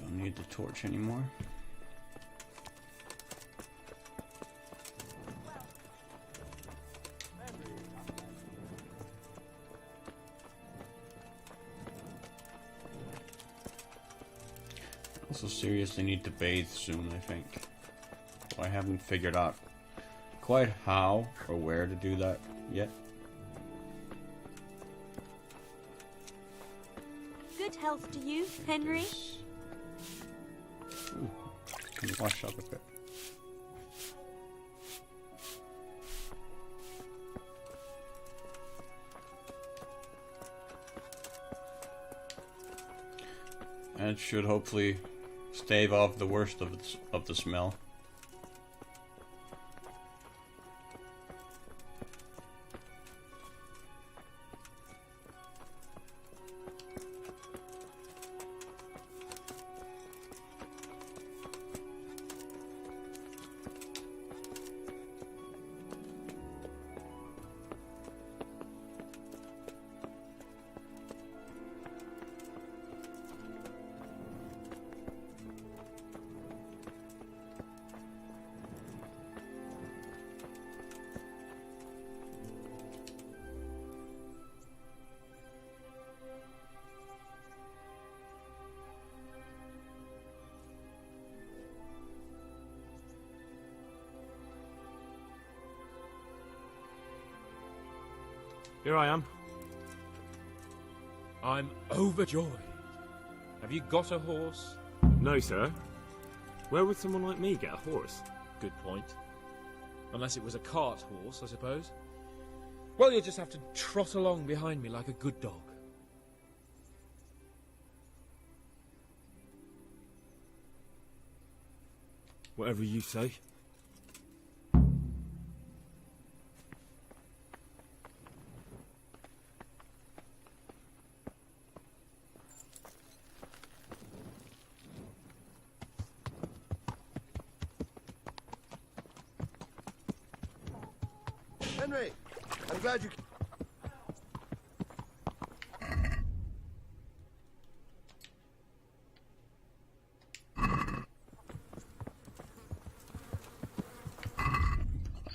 Need the torch anymore. Also seriously need to bathe soon, I think. Well, I haven't figured out quite how or where to do that yet. Good health to you, Henry. Ooh, can you wash up a bit? And it should hopefully stave off the worst of the smell. Here I am. I'm overjoyed. Have you got a horse? No, sir. Where would someone like me get a horse? Good point. Unless it was a cart horse, I suppose. Well, you'll just have to trot along behind me like a good dog. Whatever you say. Henry, I'm glad you...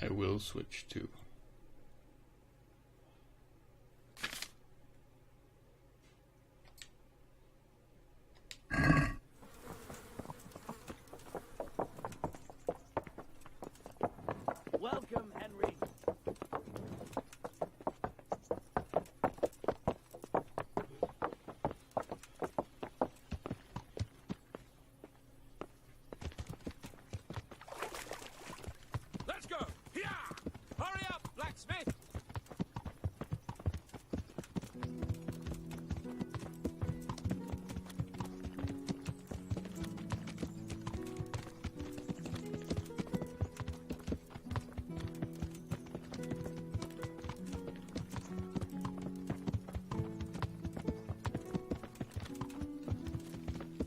I will switch to... Welcome, Henry. Let's go! Yeah! Hurry up!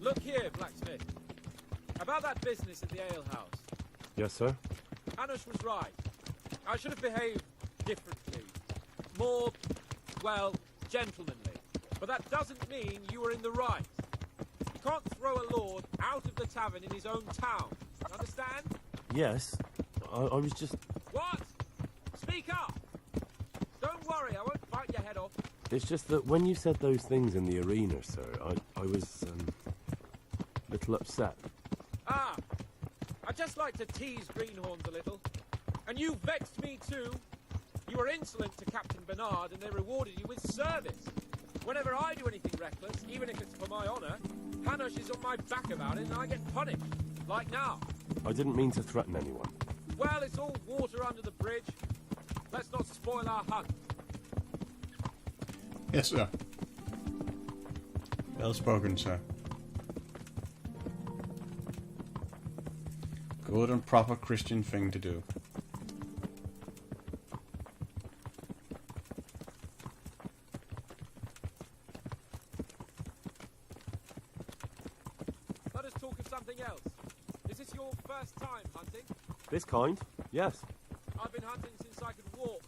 Look here, blacksmith. About that business at the alehouse. Yes, sir? Hanush was right. I should have behaved differently. More, well, gentlemanly. But that doesn't mean you were in the right. You can't throw a lord out of the tavern in his own town. Understand? Yes. I was just... What? Speak up! Don't worry, I won't bite your head off. It's just that when you said those things in the arena, sir, I was, a little upset. Ah! I just like to tease greenhorns a little. And you vexed me too. You were insolent to Captain Bernard and they rewarded you with service. Whenever I do anything reckless, even if it's for my honour, Hanush is on my back about it and I get punished. Like now. I didn't mean to threaten anyone. Well, it's all water under the bridge. Let's not spoil our hunt. Yes, sir. Well spoken, sir. Good and proper Christian thing to do. Let us talk of something else. Is this your first time hunting? This kind? Yes. I've been hunting since I could walk.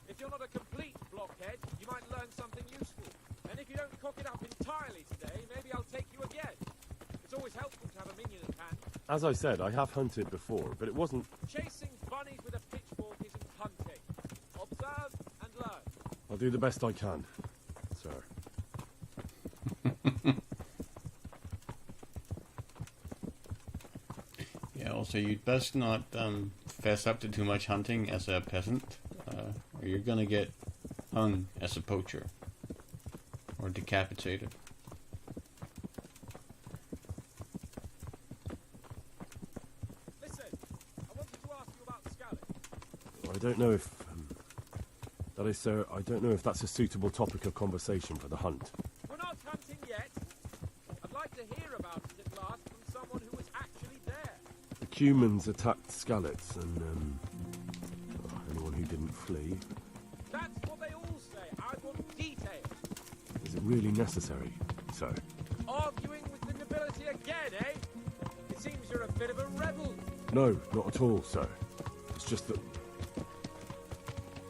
If you're not a complete blockhead, you might learn something useful. And if you don't cock it up entirely today, maybe I'll take you again. It's always helpful to have a minion at hand. As I said, I have hunted before, but it wasn't... Chasing bunnies with a pitchfork isn't hunting. Observe and learn. I'll do the best I can, sir. Yeah, also you'd best not fess up to too much hunting as a peasant, or you're gonna get hung as a poacher. Or decapitated. Listen, I wanted to ask you about Scarlet. I don't know if... that is, sir, I don't know if that's a suitable topic of conversation for the hunt. We're not hunting yet. I'd like to hear about it at last from someone who was actually there. The Cumans attacked Scalets, and, anyone who didn't flee. That's what they all say. I want details. Is it really necessary, sir? Arguing with the nobility again, eh? It seems you're a bit of a rebel. No, not at all, sir. It's just that...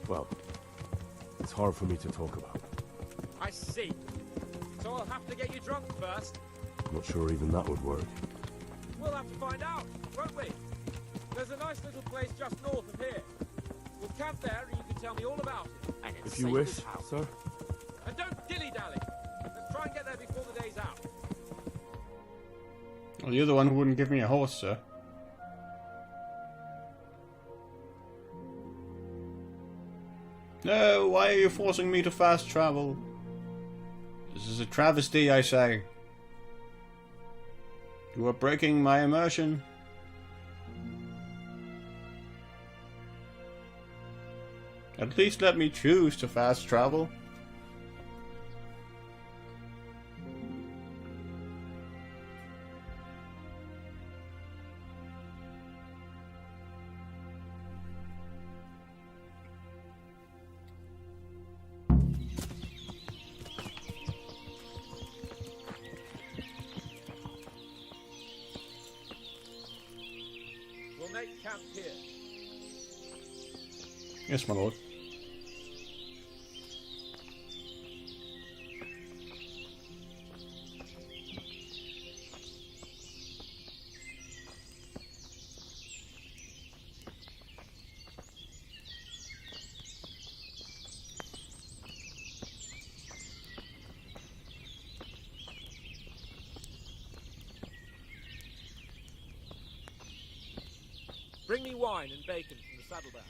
well, it's hard for me to talk about. I see. So I'll have to get you drunk first. I'm not sure even that would work. We'll have to find out, won't we? There's a nice little place just north of here. We'll camp there and you can tell me all about it. And it's If you safe wish, as hell. sir. And don't dilly-dally. Let's try and get there before the day's out. Well, you're the one who wouldn't give me a horse, sir. No, why are you forcing me to fast travel? This is a travesty, I say. You are breaking my immersion. At least let me choose to fast travel. We'll make camp here. Yes, my lord. Bring me wine and bacon from the saddlebag.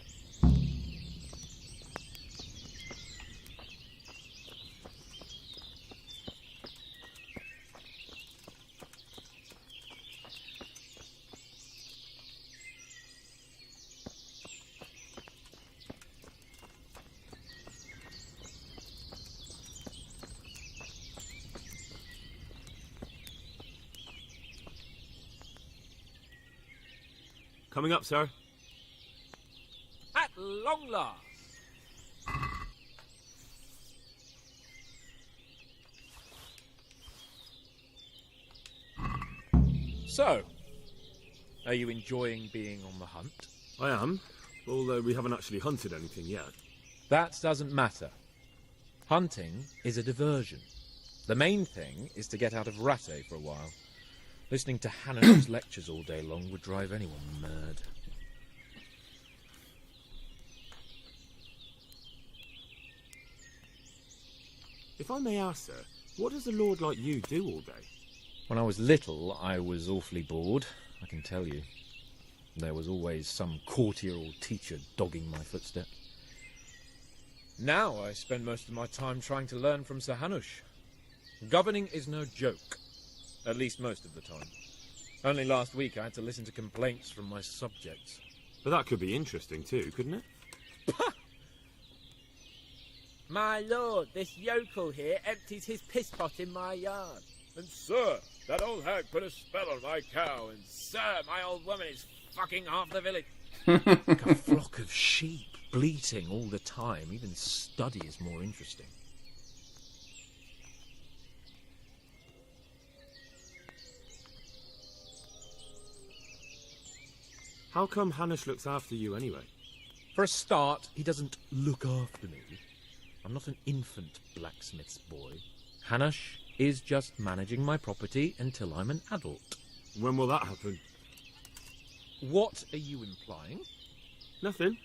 Coming up, sir. At long last. So, are you enjoying being on the hunt? I am, although we haven't actually hunted anything yet. That doesn't matter. Hunting is a diversion. The main thing is to get out of Rattay for a while. Listening to Hannah's lectures all day long would drive anyone mad. If I may ask, sir, what does a lord like you do all day? When I was little, I was awfully bored, I can tell you. There was always some courtier or teacher dogging my footsteps. Now I spend most of my time trying to learn from Sir Hanush. Governing is no joke, at least most of the time. Only last week I had to listen to complaints from my subjects. But that could be interesting too, couldn't it? My lord, this yokel here empties his piss pot in my yard. And sir, that old hag put a spell on my cow, and Sir, my old woman is fucking half the village. Like a flock of sheep, bleating all the time. Even study is more interesting. How come Hanush looks after you anyway? For a start, he doesn't look after me. I'm not an infant blacksmith's boy. Hanush is just managing my property until I'm an adult. When will that happen? What are you implying? Nothing.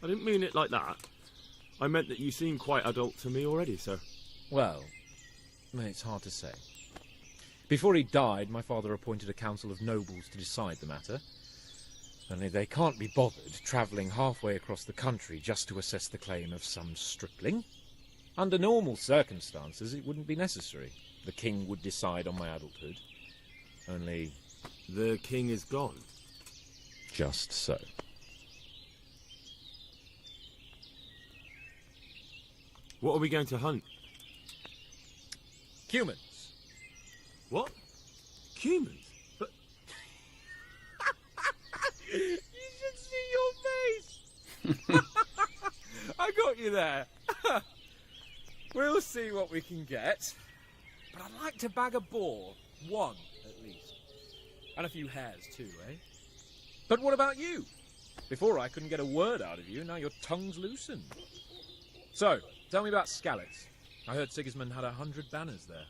I didn't mean it like that. I meant that you seem quite adult to me already, sir. Well, it's hard to say. Before he died, my father appointed a council of nobles to decide the matter. Only they can't be bothered travelling halfway across the country just to assess the claim of some stripling. Under normal circumstances, it wouldn't be necessary. The king would decide on my adulthood. Only... The king is gone. Just so. What are we going to hunt? Humans. What? Humans? But... You should see your face! I got you there. We'll see what we can get. But I'd like to bag a boar. One, at least. And a few hares, too, eh? But what about you? Before I couldn't get a word out of you, now your tongue's loosened. So, tell me about Skalitz. I heard Sigismund had 100 banners there.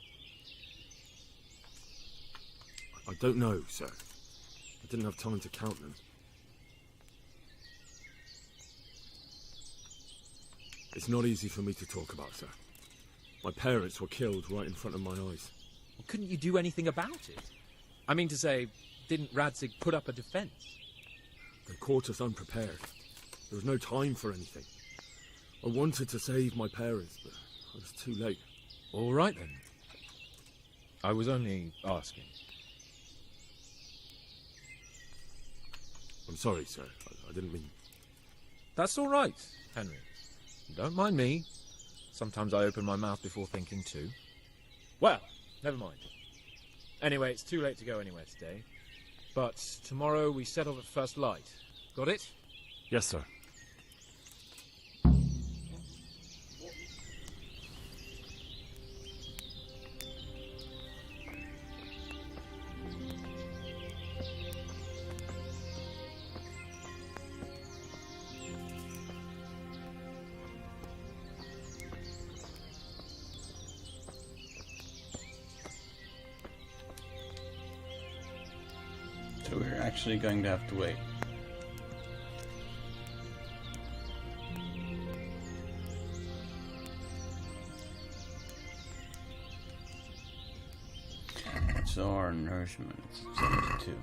I don't know, sir. I didn't have time to count them. It's not easy for me to talk about, sir. My parents were killed right in front of my eyes. Well, couldn't you do anything about it? I mean to say, didn't Radzig put up a defence? They caught us unprepared. There was no time for anything. I wanted to save my parents, but I was too late. All right, then. I was only asking. I'm sorry, sir. I didn't mean... That's all right, Henry. Don't mind me. Sometimes I open my mouth before thinking too. Well, never mind. Anyway, it's too late to go anywhere today. But tomorrow we set off at first light. Got it? Yes, sir. So we're actually going to have to wait. So our nourishment is 72.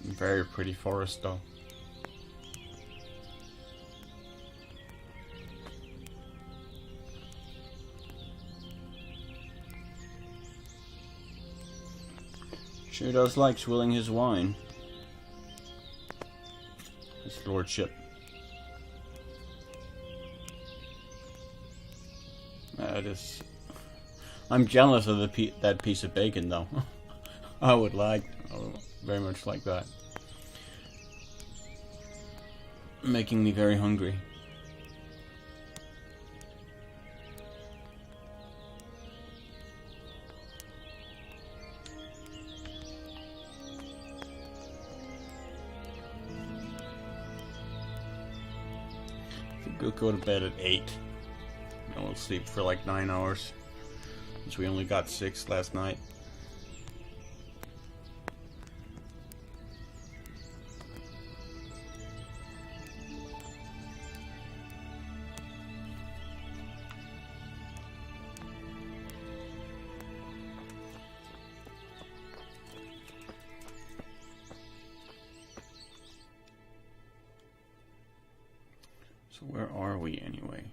Very pretty forest though. Sure does like swilling his wine. His lordship. That is... I'm jealous of that piece of bacon though. I would very much like that. making me very hungry. I think we'll go to bed at 8. And we'll sleep for like 9 hours, since we only got 6 last night. So where are we anyway?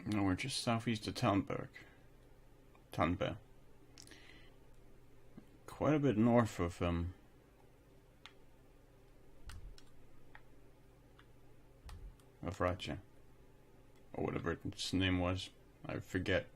No, we're just southeast of Tannberg. Quite a bit north of Rattay. Or whatever its name was. I forget.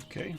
Okay.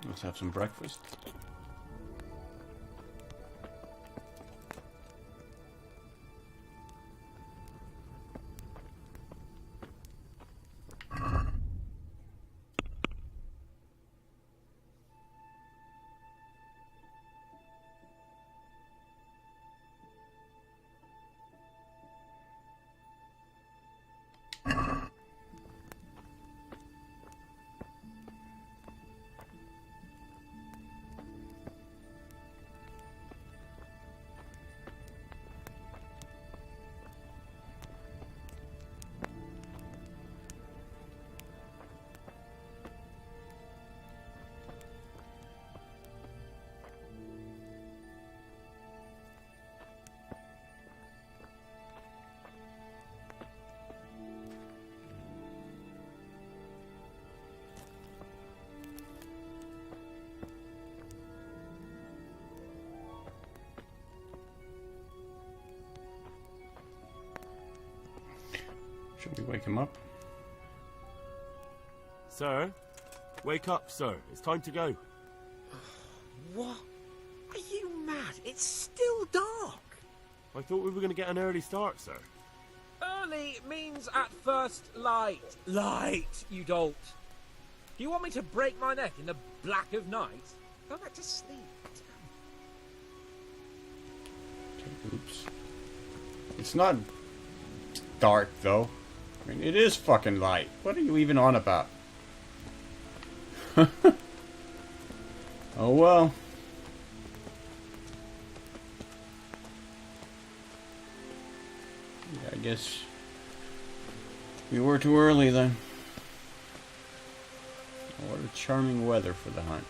Let's have some breakfast. Should we wake him up? Sir? Wake up, sir. It's time to go. What? Are you mad? It's still dark. I thought we were going to get an early start, sir. Early means at first light. Light, you dolt. Do you want me to break my neck in the black of night? Go back to sleep. Oops. It's not dark, though. I mean, it is fucking light. What are you even on about? Oh well. Yeah, I guess we were too early then. What a charming weather for the hunt.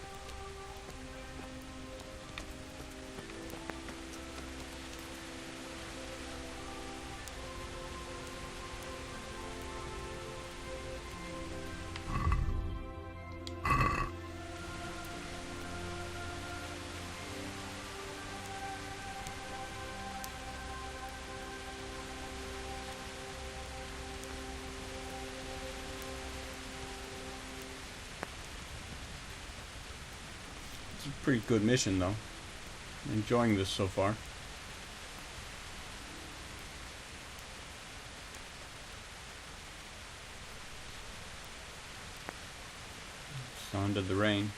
It's a pretty good mission, though. I'm enjoying this so far. Sound of the rain.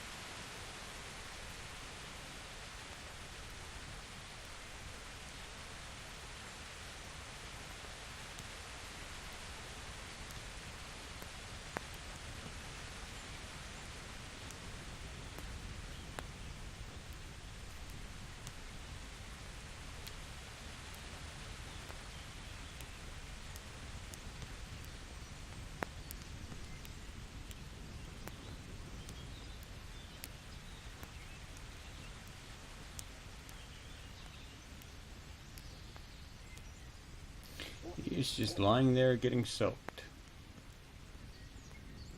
He's just lying there getting soaked.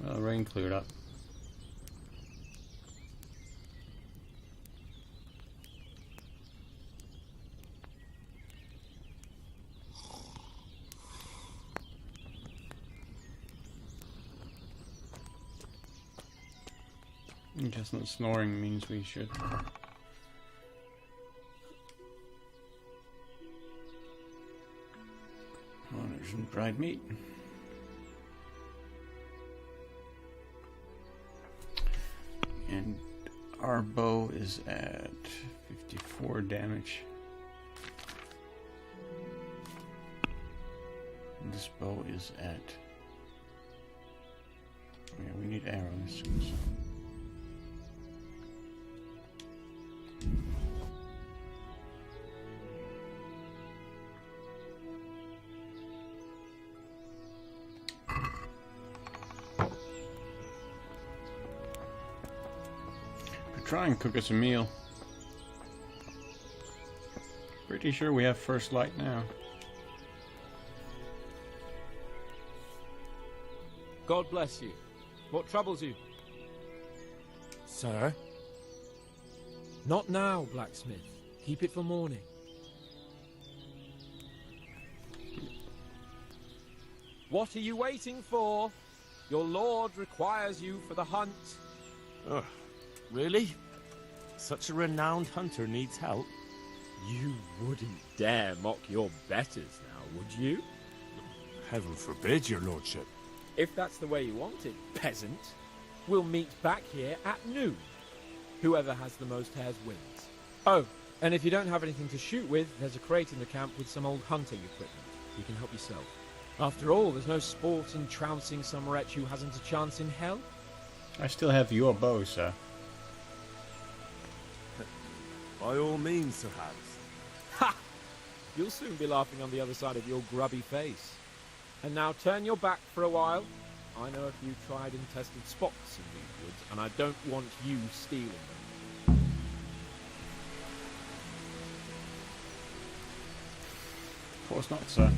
Well, rain cleared up. Just not snoring means we should. Oh, there's some dried meat. And our bow is at 54 damage. And this bow is at... Yeah, we need arrows. So. Try and cook us a meal. Pretty sure we have first light now. God bless you. What troubles you? Sir? Not now, blacksmith. Keep it for morning. What are you waiting for? Your lord requires you for the hunt. Ugh, really? Such a renowned hunter needs help? You wouldn't dare mock your betters now, would you? Heaven forbid, your lordship. If that's the way you want it, peasant, we'll meet back here at noon. Whoever has the most hares wins. Oh, and if you don't have anything to shoot with, there's a crate in the camp with some old hunting equipment. You can help yourself. After all, there's no sport in trouncing some wretch who hasn't a chance in hell. I still have your bow, sir. By all means, Sir Hans. Ha! You'll soon be laughing on the other side of your grubby face. And now turn your back for a while. I know a few tried and tested spots in these woods, and I don't want you stealing them. Of course not, sir.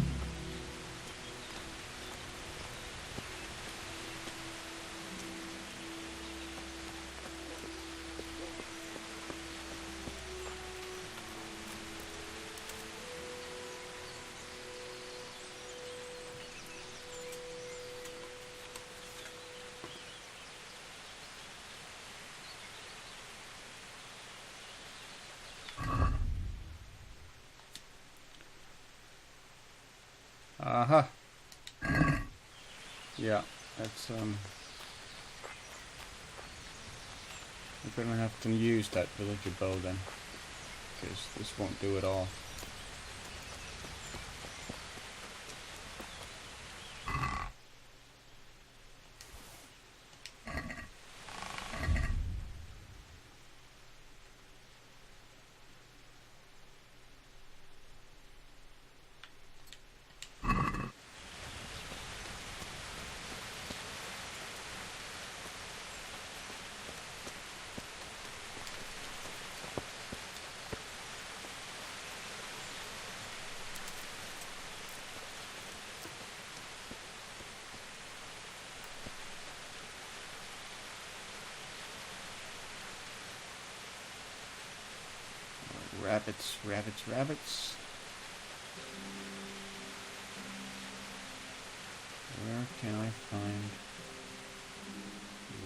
Aha. Yeah, that's we're gonna have to use that villager bow then, because this won't do it all. Rabbits, rabbits, rabbits. Where can I find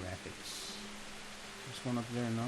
rabbits? There's one up there, no?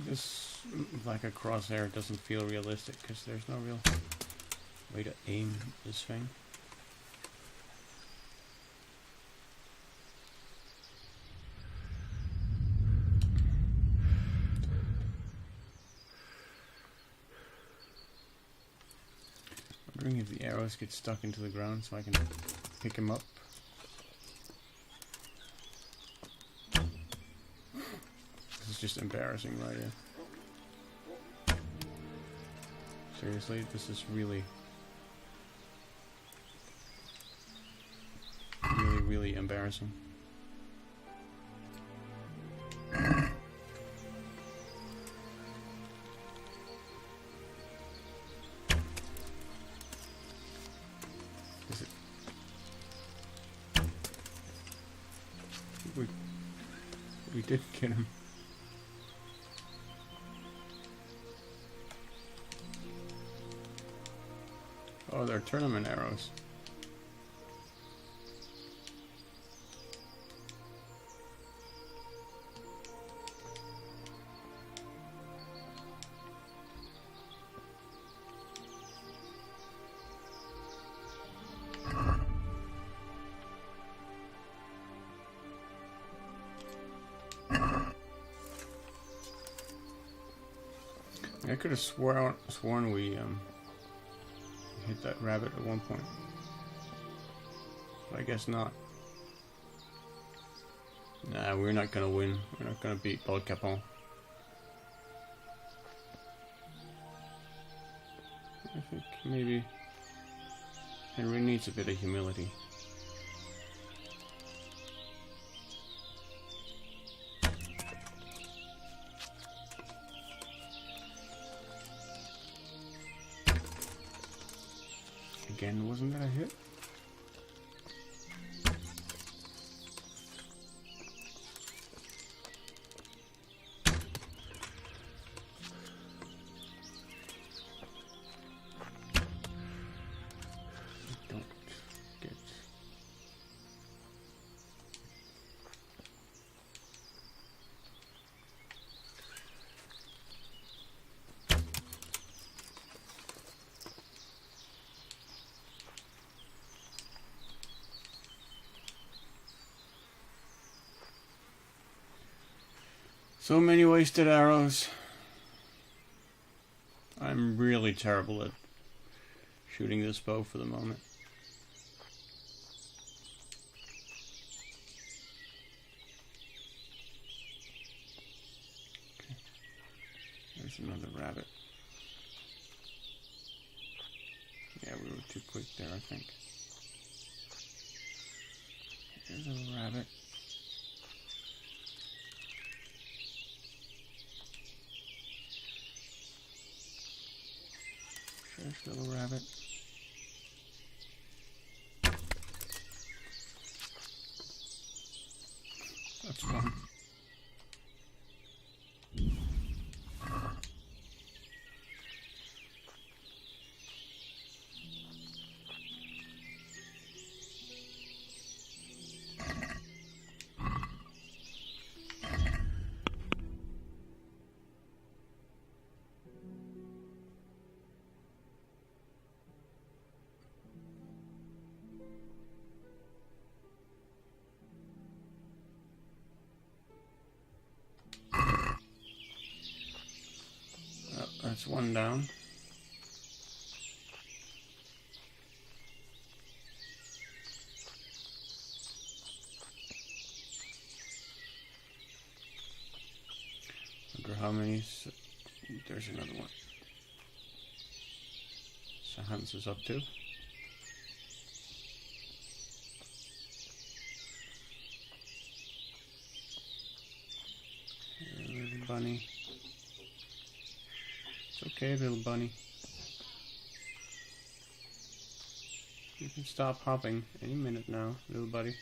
This, like a crosshair, doesn't feel realistic because there's no real way to aim this thing. I'm wondering if the arrows get stuck into the ground so I can pick them up. This is just embarrassing right here. Seriously, this is really embarrassing. Is it? We did get him. Oh, they're tournament arrows. I could have sworn we hit that rabbit at one point, but I guess not. Nah, we're not gonna win. We're not gonna beat Paul Capon. I think maybe Henry needs a bit of humility. Again, wasn't that a hit? Don't get... So many wasted arrows. I'm really terrible at shooting this bow for the moment. Okay. There's another rabbit. Yeah, we were too quick there, I think. There's a rabbit. There's little rabbit. That's fun. That's one down. Wonder how many. There's another one. So Hans is up to. Little bunny. It's okay, little bunny. You can stop hopping any minute now, little buddy.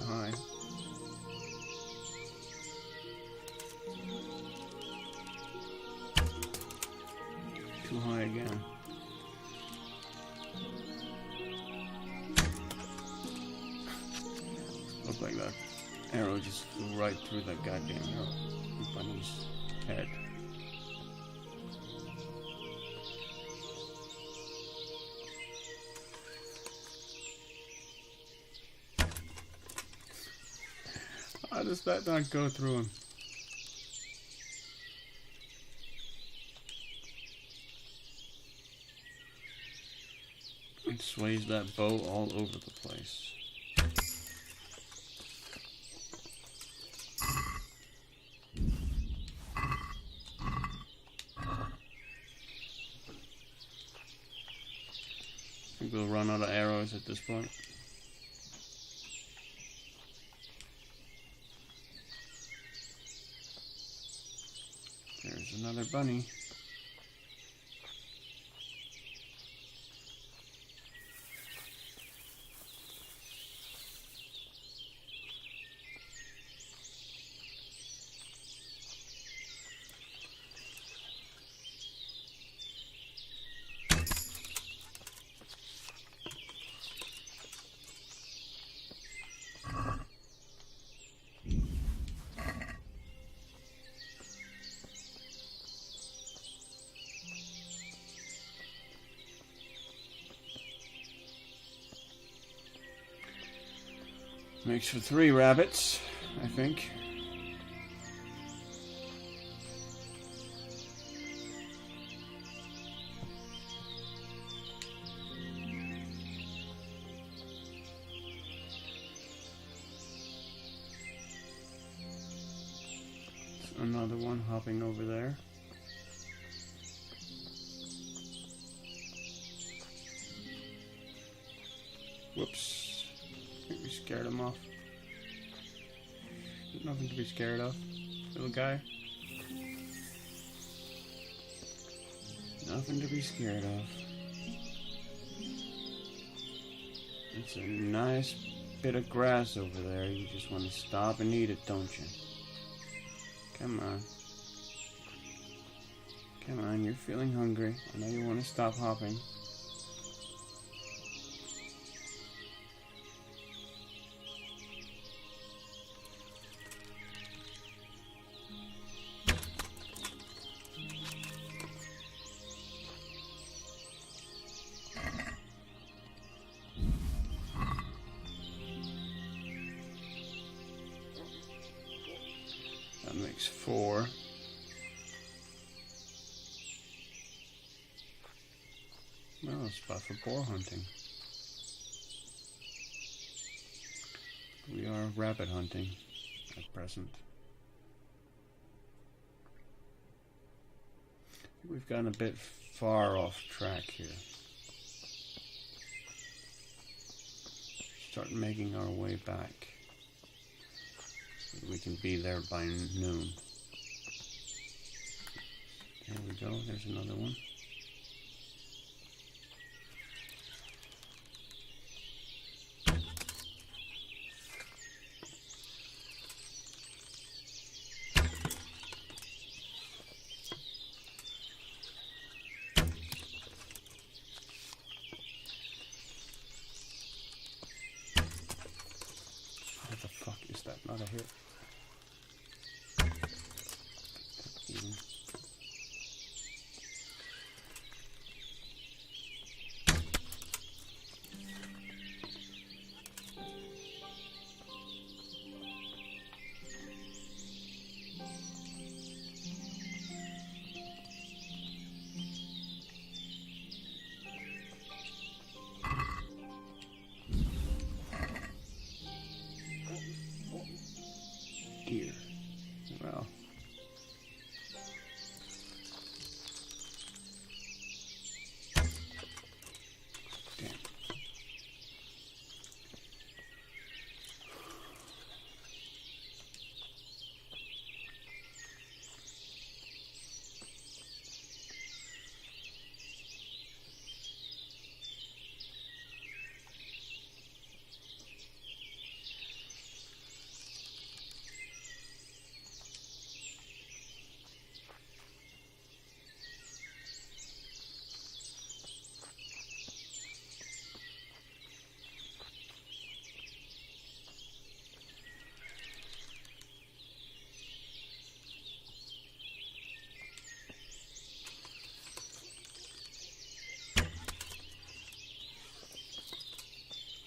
High. Too high again. Looked like that arrow just flew right through that goddamn bunny's head. How does that not go through him? It sways that bow all over the place. I think we'll run out of arrows at this point. There's another bunny. Makes for 3 rabbits, I think. Another one hopping over there. Whoops. I think we scared him off. Nothing to be scared of, little guy. Nothing to be scared of. It's a nice bit of grass over there. You just want to stop and eat it, don't you? Come on. Come on, you're feeling hungry. I know you want to stop hopping. That makes 4. Well, it's spot for boar hunting. We are rabbit hunting at present. We've gotten a bit far off track here. Start making our way back. We can be there by noon. There we go, there's another one. out of here. Dear. Well. Damn.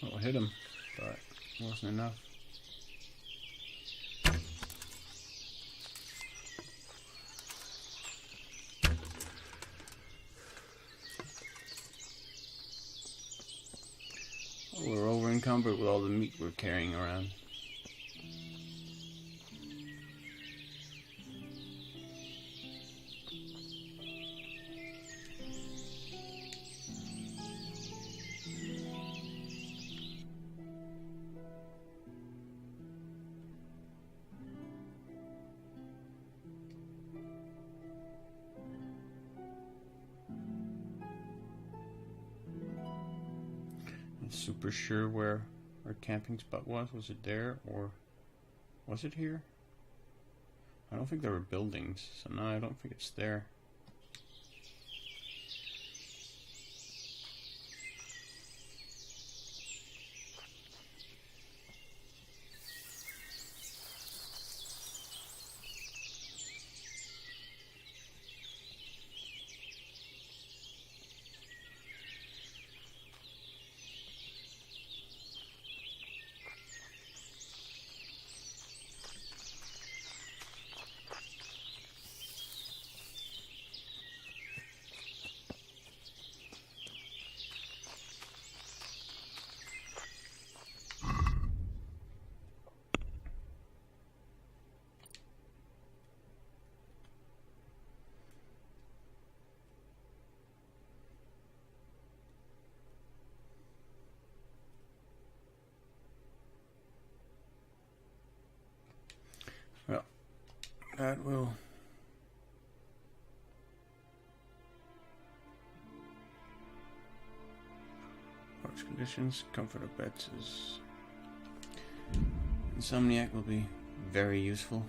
Well, hit him, but it wasn't enough. We're over encumbered with all the meat we're carrying around. I'm super sure where our camping spot was. Was it there or was it here? I don't think there were buildings, so no, I don't think it's there. Well, that will harsh conditions, comfort of beds is Insomniac will be very useful.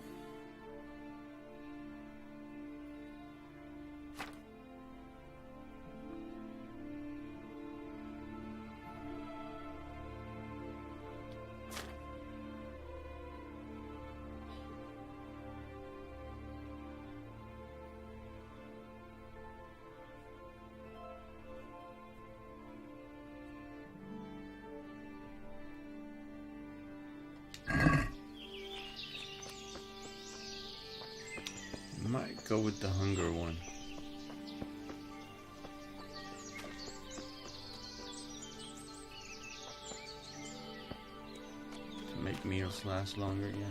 Might go with the hunger one. To make meals last longer, yeah.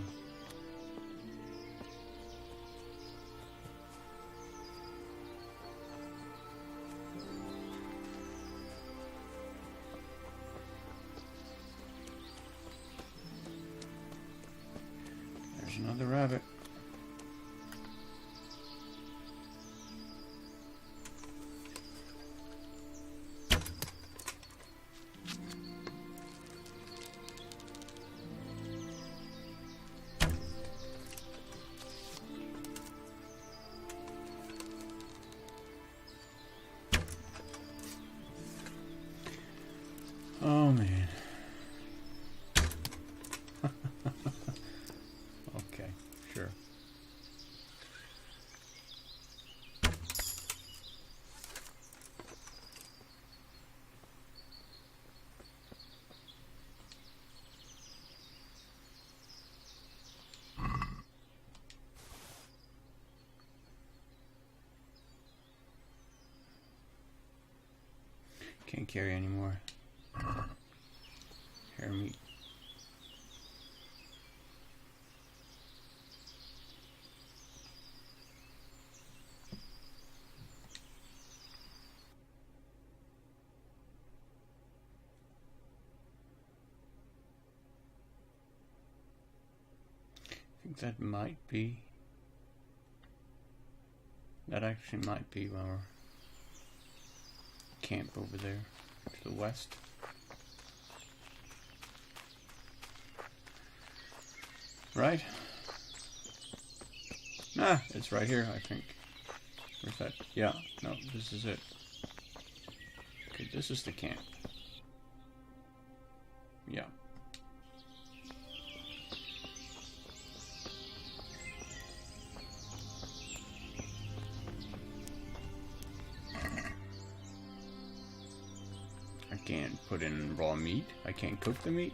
There's another rabbit. Oh man. can't carry anymore. Hair meat. I think that might be. That actually might be our camp over there to the west. Right? Ah, it's right here, I think. Where's that? Yeah, no, this is it. Okay, this is the camp. Yeah. I can't put in raw meat. I can't cook the meat.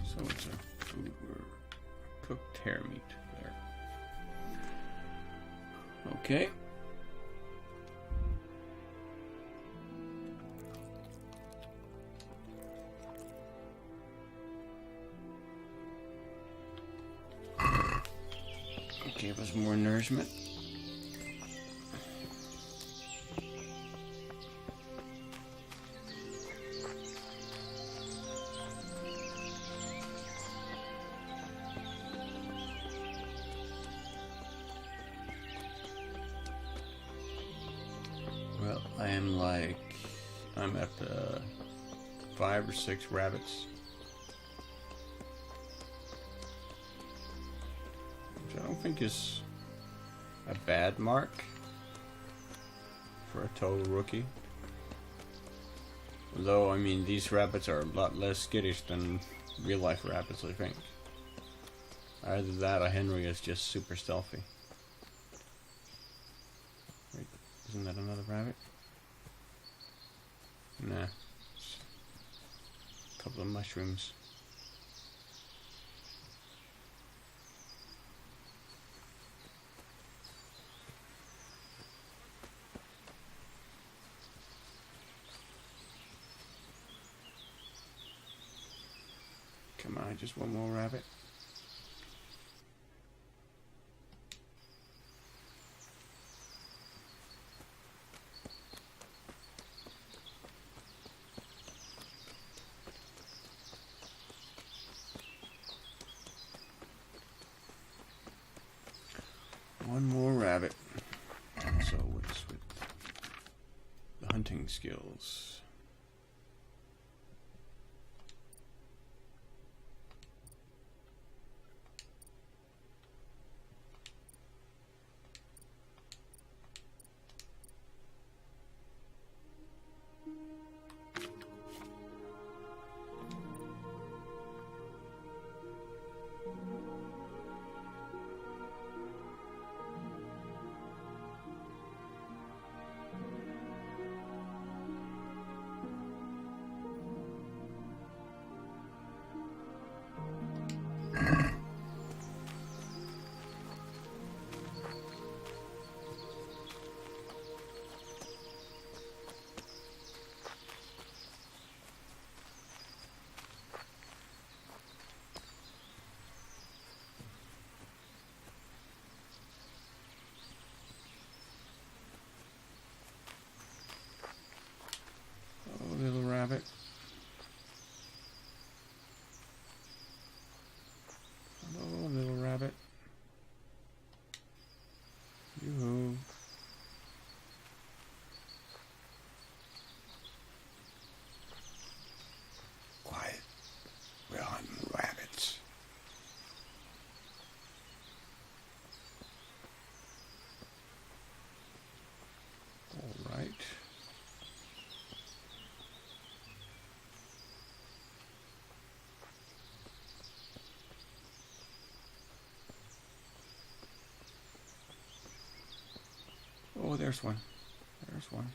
So it's a food or cooked hair meat there. Okay. Give us more nourishment. Well, I'm at 5 or 6 rabbits. Which I don't think is a bad mark for a total rookie. Although, I mean, these rabbits are a lot less skittish than real life rabbits, I think. Either that or Henry is just super stealthy. Wait, isn't that another rabbit? Nah. It's a couple of mushrooms. Come on, just one more rabbit. One more rabbit. So what's with the hunting skills? Little rabbit. Hello, little rabbit. Yoo-hoo. Quiet. We're hunting rabbits. there's one. There's one.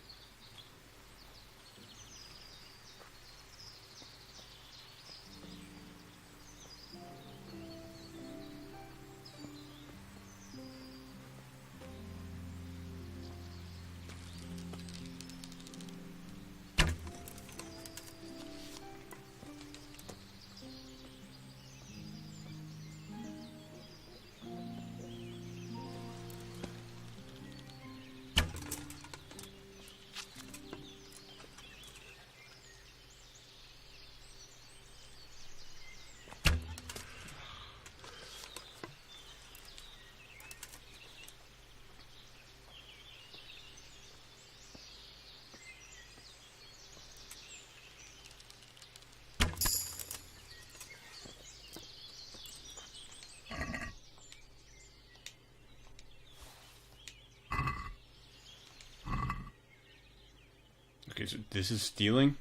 Okay, so this is stealing?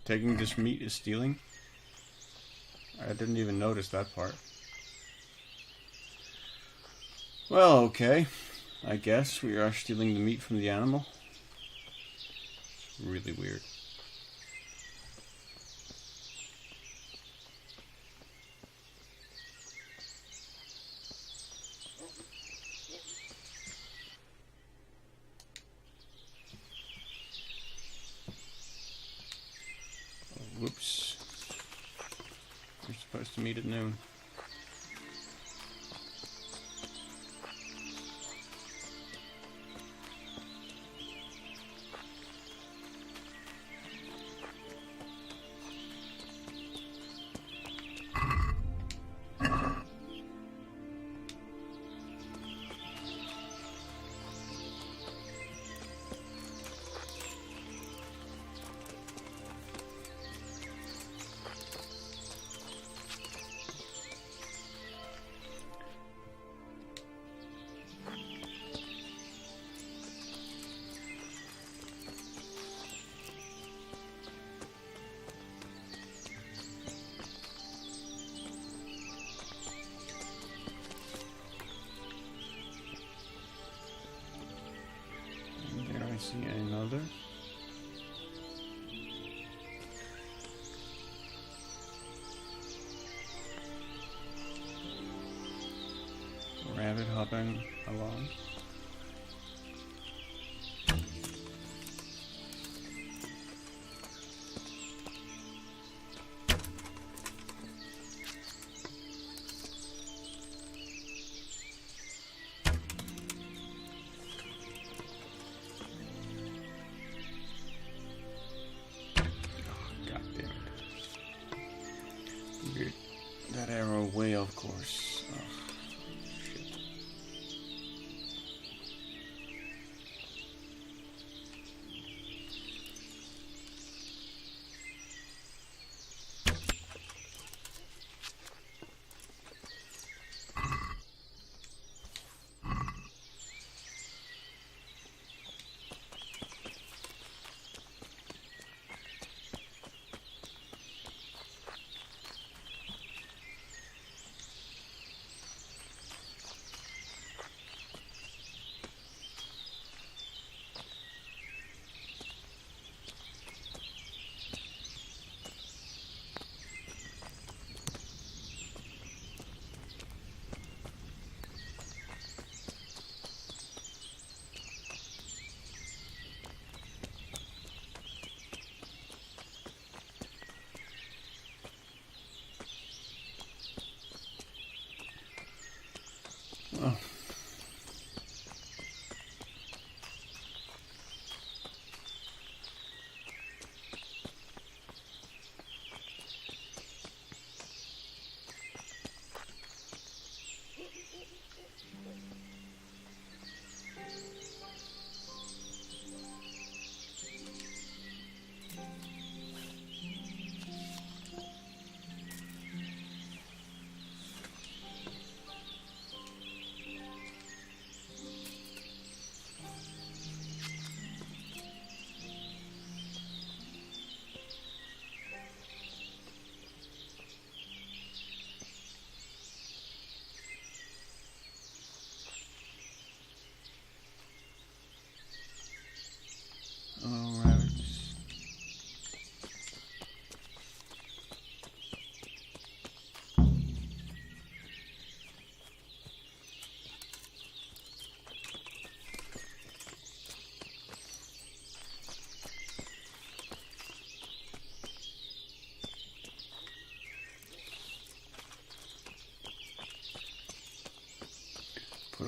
Taking this meat is stealing? I didn't even notice that part. Well, okay. I guess we are stealing the meat from the animal. Really weird. Whoops. We're supposed to meet at noon. I see another. Rabbit hopping along. That arrow way off course. Oh, shit.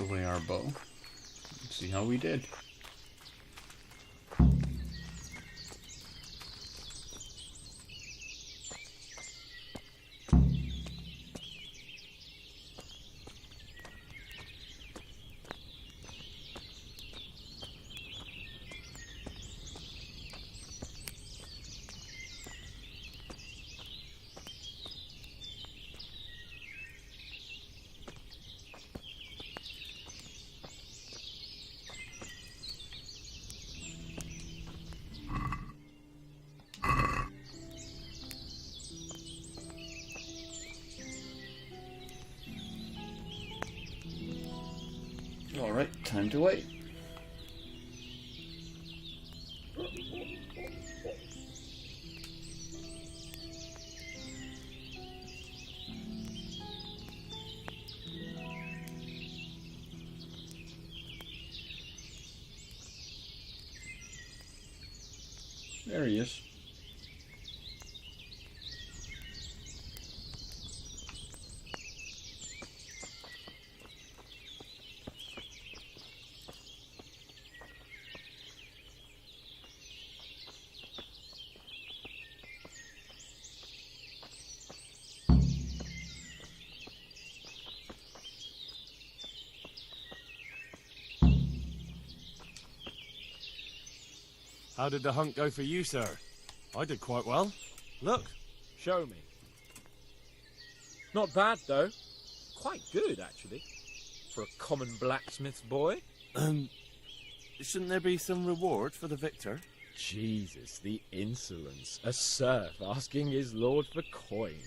away our bow. Let's see how we did. Alright, time to wait. There he is. How did the hunt go for you, sir? I did quite well. Look. Show me. Not bad, though. Quite good, actually. For a common blacksmith's boy. Shouldn't there be some reward for the victor? Jesus, the insolence. A serf asking his lord for coin.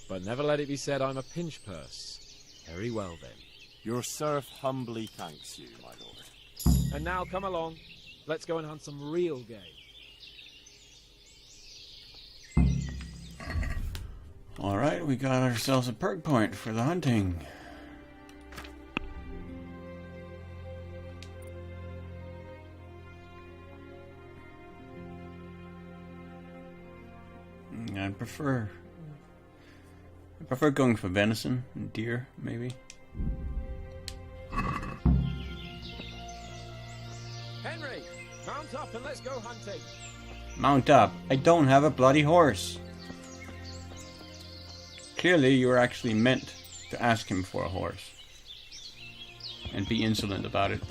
But never let it be said I'm a pinch purse. Very well, then. Your serf humbly thanks you, my lord. And now come along. Let's go and hunt some real game. Alright, we got ourselves a perk point for the hunting. I prefer going for venison and deer, maybe. Henry, mount up and let's go hunting. Mount up. I don't have a bloody horse. Clearly, you were actually meant to ask him for a horse. And be insolent about it.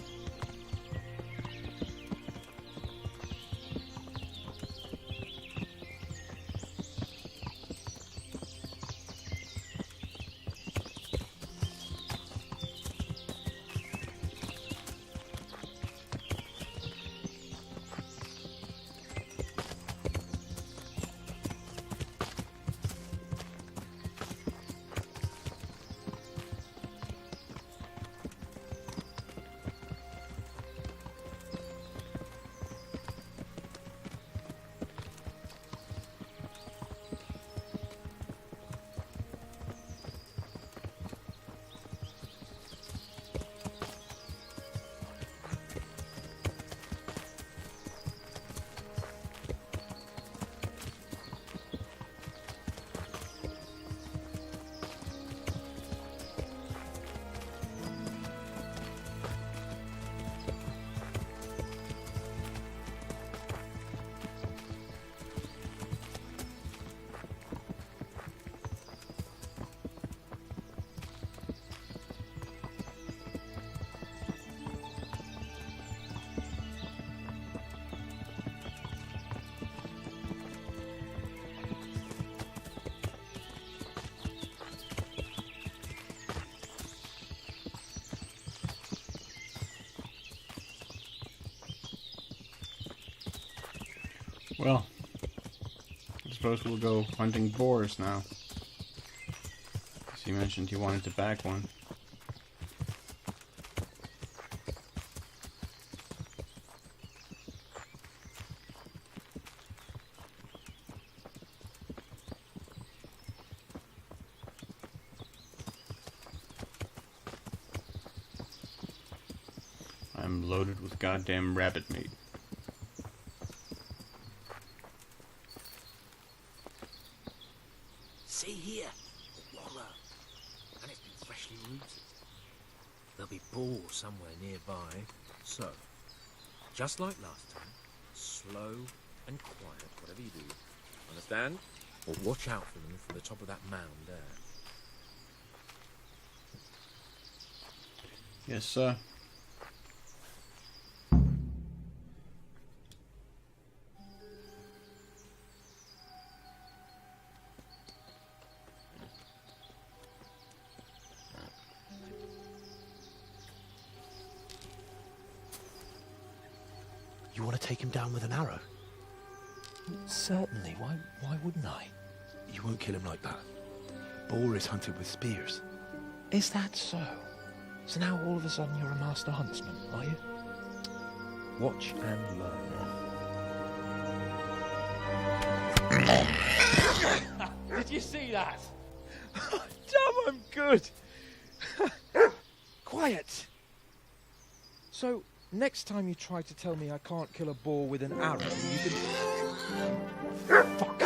Well, I suppose we'll go hunting boars now. As you mentioned you wanted to bag one. I'm loaded with goddamn rabbit meat. See here, wallow, and it's been freshly rooted. The There'll be boar somewhere nearby. So, just like last time, slow and quiet, whatever you do. Understand? Or watch out for them from the top of that mound there. Yes, sir. You want to take him down with an arrow? Certainly. Why wouldn't I? You won't kill him like that. Boar is hunted with spears. Is that so? So now all of a sudden you're a master huntsman, are you? Watch and learn. Did you see that? Damn, I'm good. Quiet. So, next time you try to tell me I can't kill a boar with an arrow, you can... Fuck!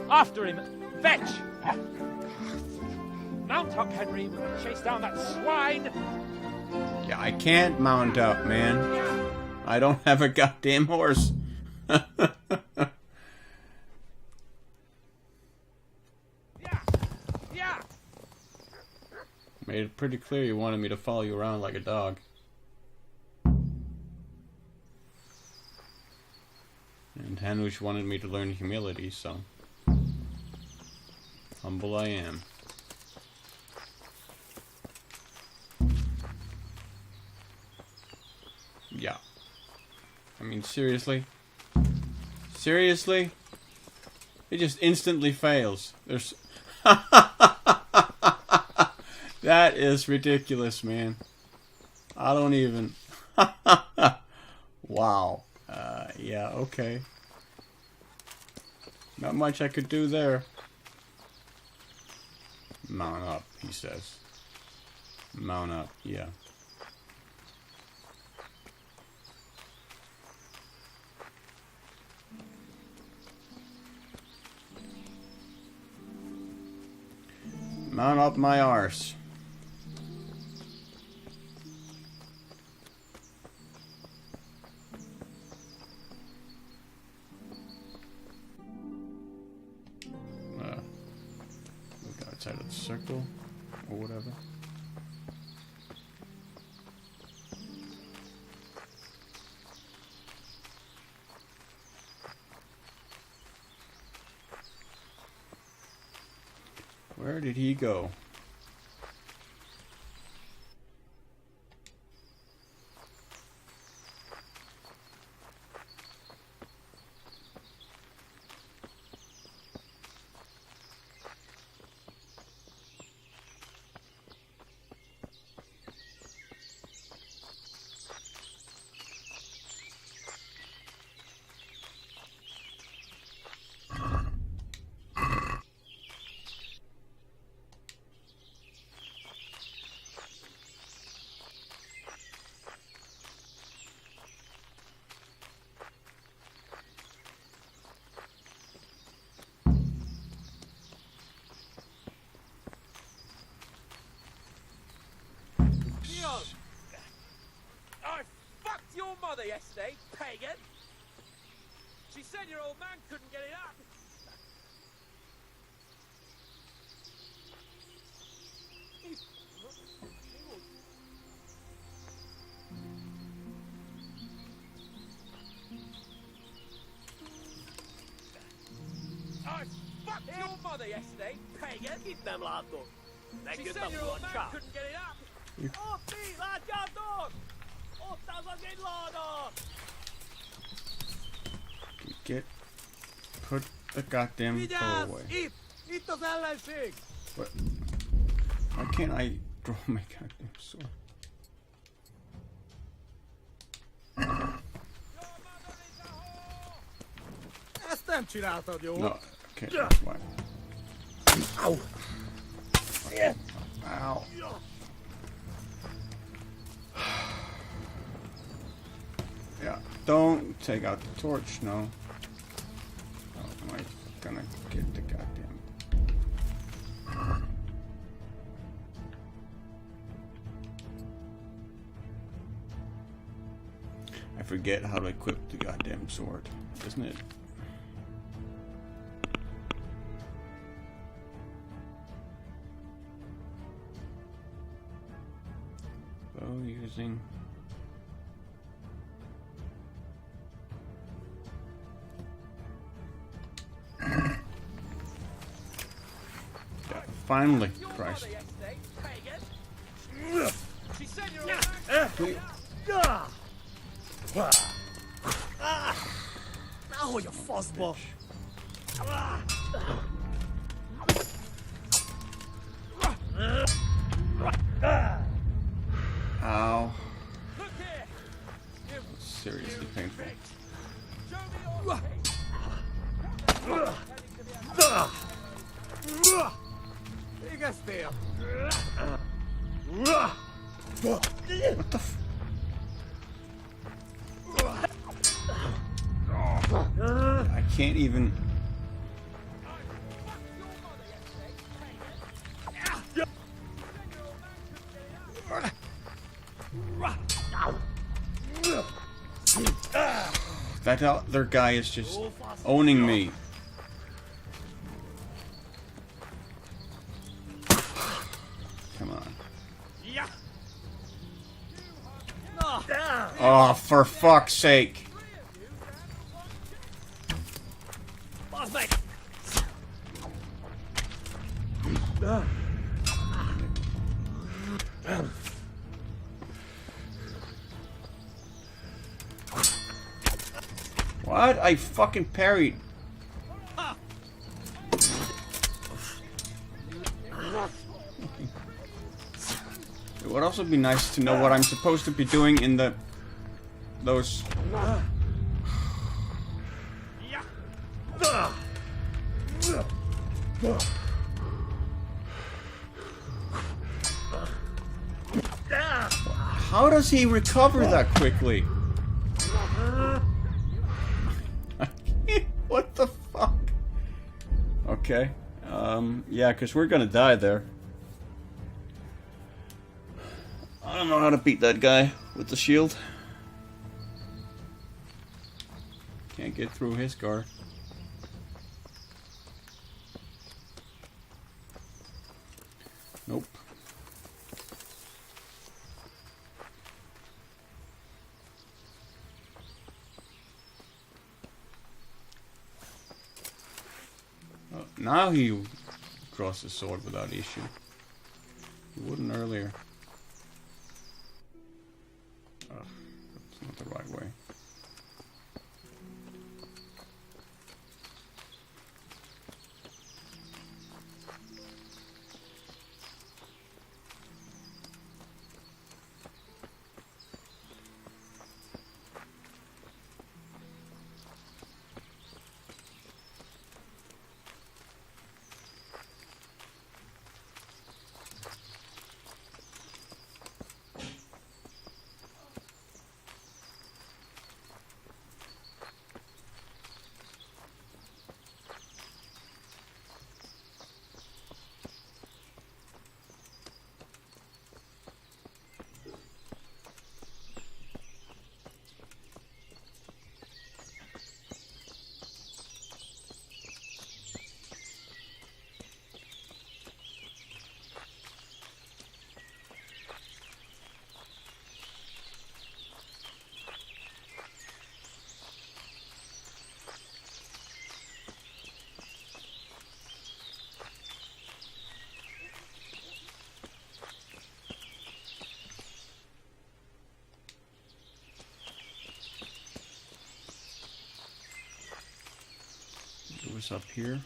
After him! Fetch! Mount up, Henry. We're going to chase down that swine! Yeah, I can't mount up, man. I don't have a goddamn horse. Yeah! Made it pretty clear you wanted me to follow you around like a dog. And Hanush wanted me to learn humility, so humble I am. Yeah. I mean, seriously? Seriously? It just instantly fails. There's... That is ridiculous, man. I don't even... Wow. Yeah, okay. Not much I could do there. Mount up, he says. Mount up, yeah. Mount up my arse. Look outside of the circle, or whatever. Where did he go? I fucked your mother yesterday, pagan! She said your old man couldn't get it up! I fucked your mother yesterday, pagan! Keep them lato! She said your old man couldn't get it up! Oh, sì, lasciato! Oh, stava gelado! Put the goddamn bow away. What? Why can't I draw my goddamn sword? Ezt nem csináltad jól. No, okay, that's why. Ow! Ow. Yeah, don't take out the torch, no. How am I gonna get the goddamn... forget how to equip the goddamn sword, isn't it? Bow using. Yeah, finally, Christ. Oh, you fuzzball. Ow. That's seriously painful. What the f- I can't even... That other guy is just owning me. Come on. Oh, for fuck's sake. What? I fucking parried. It would also be nice to know what I'm supposed to be doing in those. How does he recover that quickly? What the fuck? Okay. Yeah, because we're gonna die there. I don't know how to beat that guy with the shield. Can't get through his guard. Nope. Oh, now he crosses his sword without issue. He wouldn't earlier. Ugh, that's not the right way. What's up here?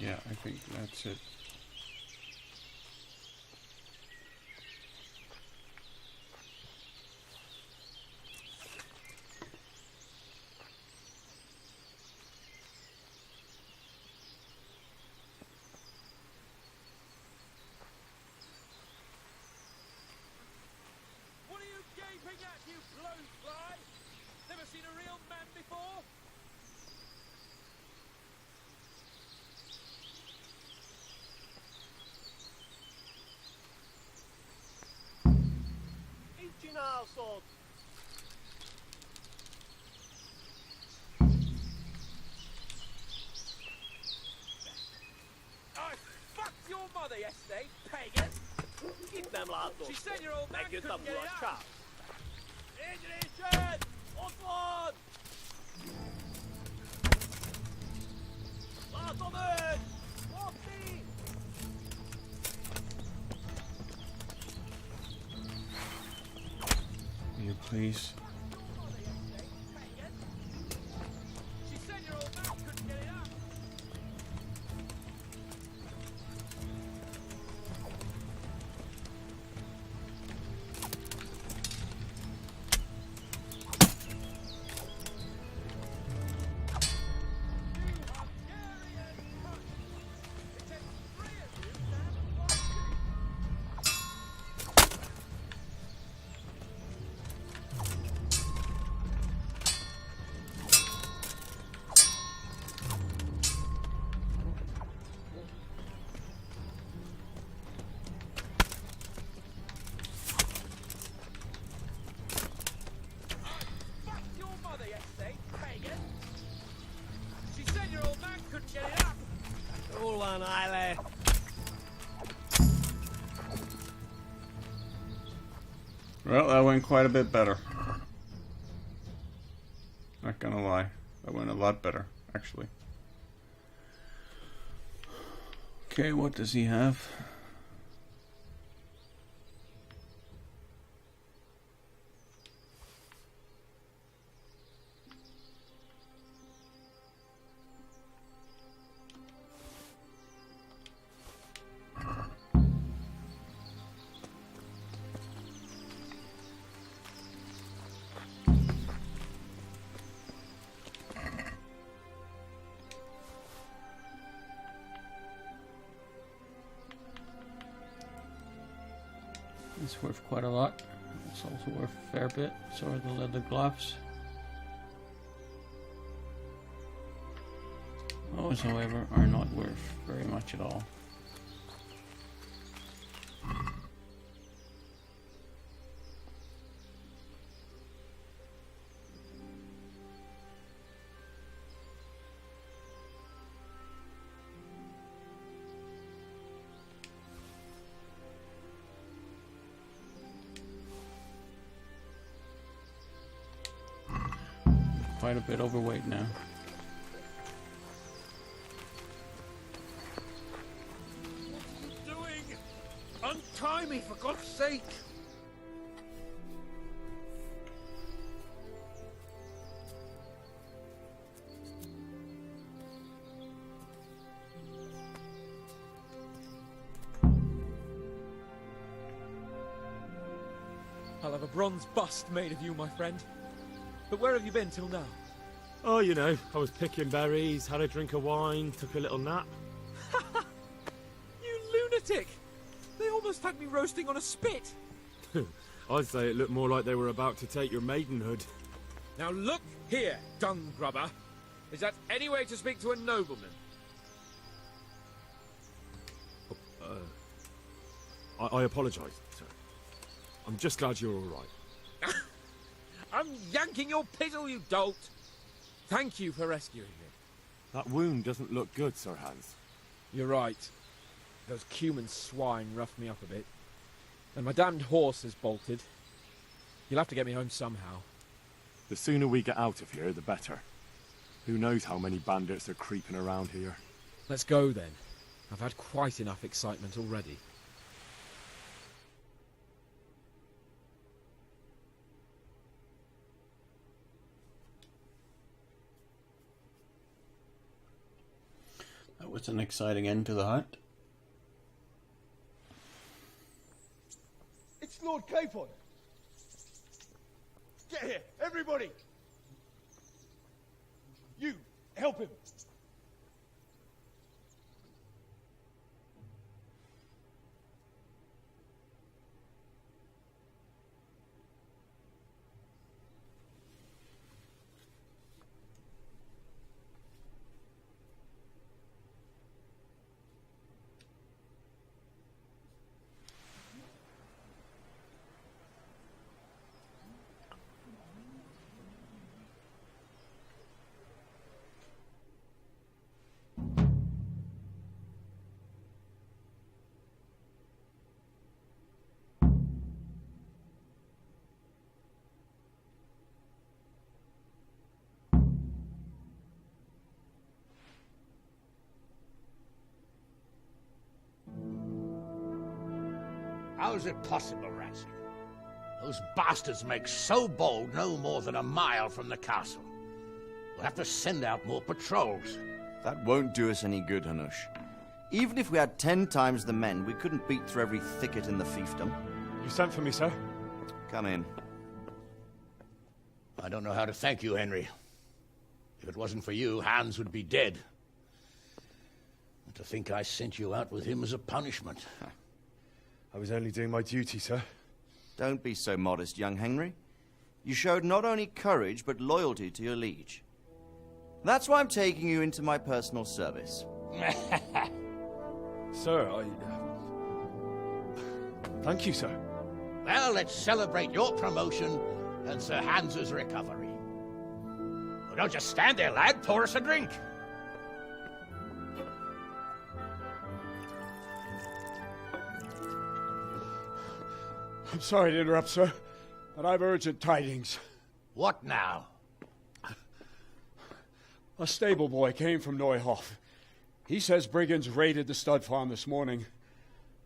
Yeah, I think that's it. sword. I fucked your mother yesterday, pagan. Keep them lads up. She said your old man They couldn't get it chap. up. Adrian! Oswald! Lads on it! Walkie! Will you please? She said your old man couldn't get it up. All one eye Well, that went quite a bit better. Not gonna lie. That went a lot better, actually. Okay, what does he have? It's worth quite a lot. It's also worth a fair bit. So are the leather gloves. Those, however, are not worth very much at all. Quite a bit overweight now. Doing? Untie me, for God's sake! I'll have a bronze bust made of you, my friend. But where have you been till now? Oh, you know, I was picking berries, had a drink of wine, took a little nap. You lunatic! They almost had me roasting on a spit! I'd say it looked more like they were about to take your maidenhood. Now look here, dung grubber. Is that any way to speak to a nobleman? I apologise, sir. I'm just glad you're all right. I'm yanking your pizzle, you dolt! Thank you for rescuing me. That wound doesn't look good, Sir Hans. You're right. Those cumin swine roughed me up a bit. And my damned horse has bolted. You'll have to get me home somehow. The sooner we get out of here, the better. Who knows how many bandits are creeping around here. Let's go then. I've had quite enough excitement already. That was an exciting end to the hunt. It's Lord Capon. Get here, everybody. You, help him. How is it possible, Rattay? Those bastards make so bold no more than a mile from the castle. We'll have to send out more patrols. That won't do us any good, Hanush. Even if we had 10 times the men, we couldn't beat through every thicket in the fiefdom. You sent for me, sir? Come in. I don't know how to thank you, Henry. If it wasn't for you, Hans would be dead. And to think I sent you out with him as a punishment. I was only doing my duty, sir. Don't be so modest, young Henry. You showed not only courage, but loyalty to your liege. That's why I'm taking you into my personal service. Sir, thank you, sir. Well, let's celebrate your promotion and Sir Hans's recovery. Well, don't just stand there, lad. Pour us a drink. I'm sorry to interrupt, sir, but I've urgent tidings. What now? A stable boy came from Neuhof. He says brigands raided the stud farm this morning.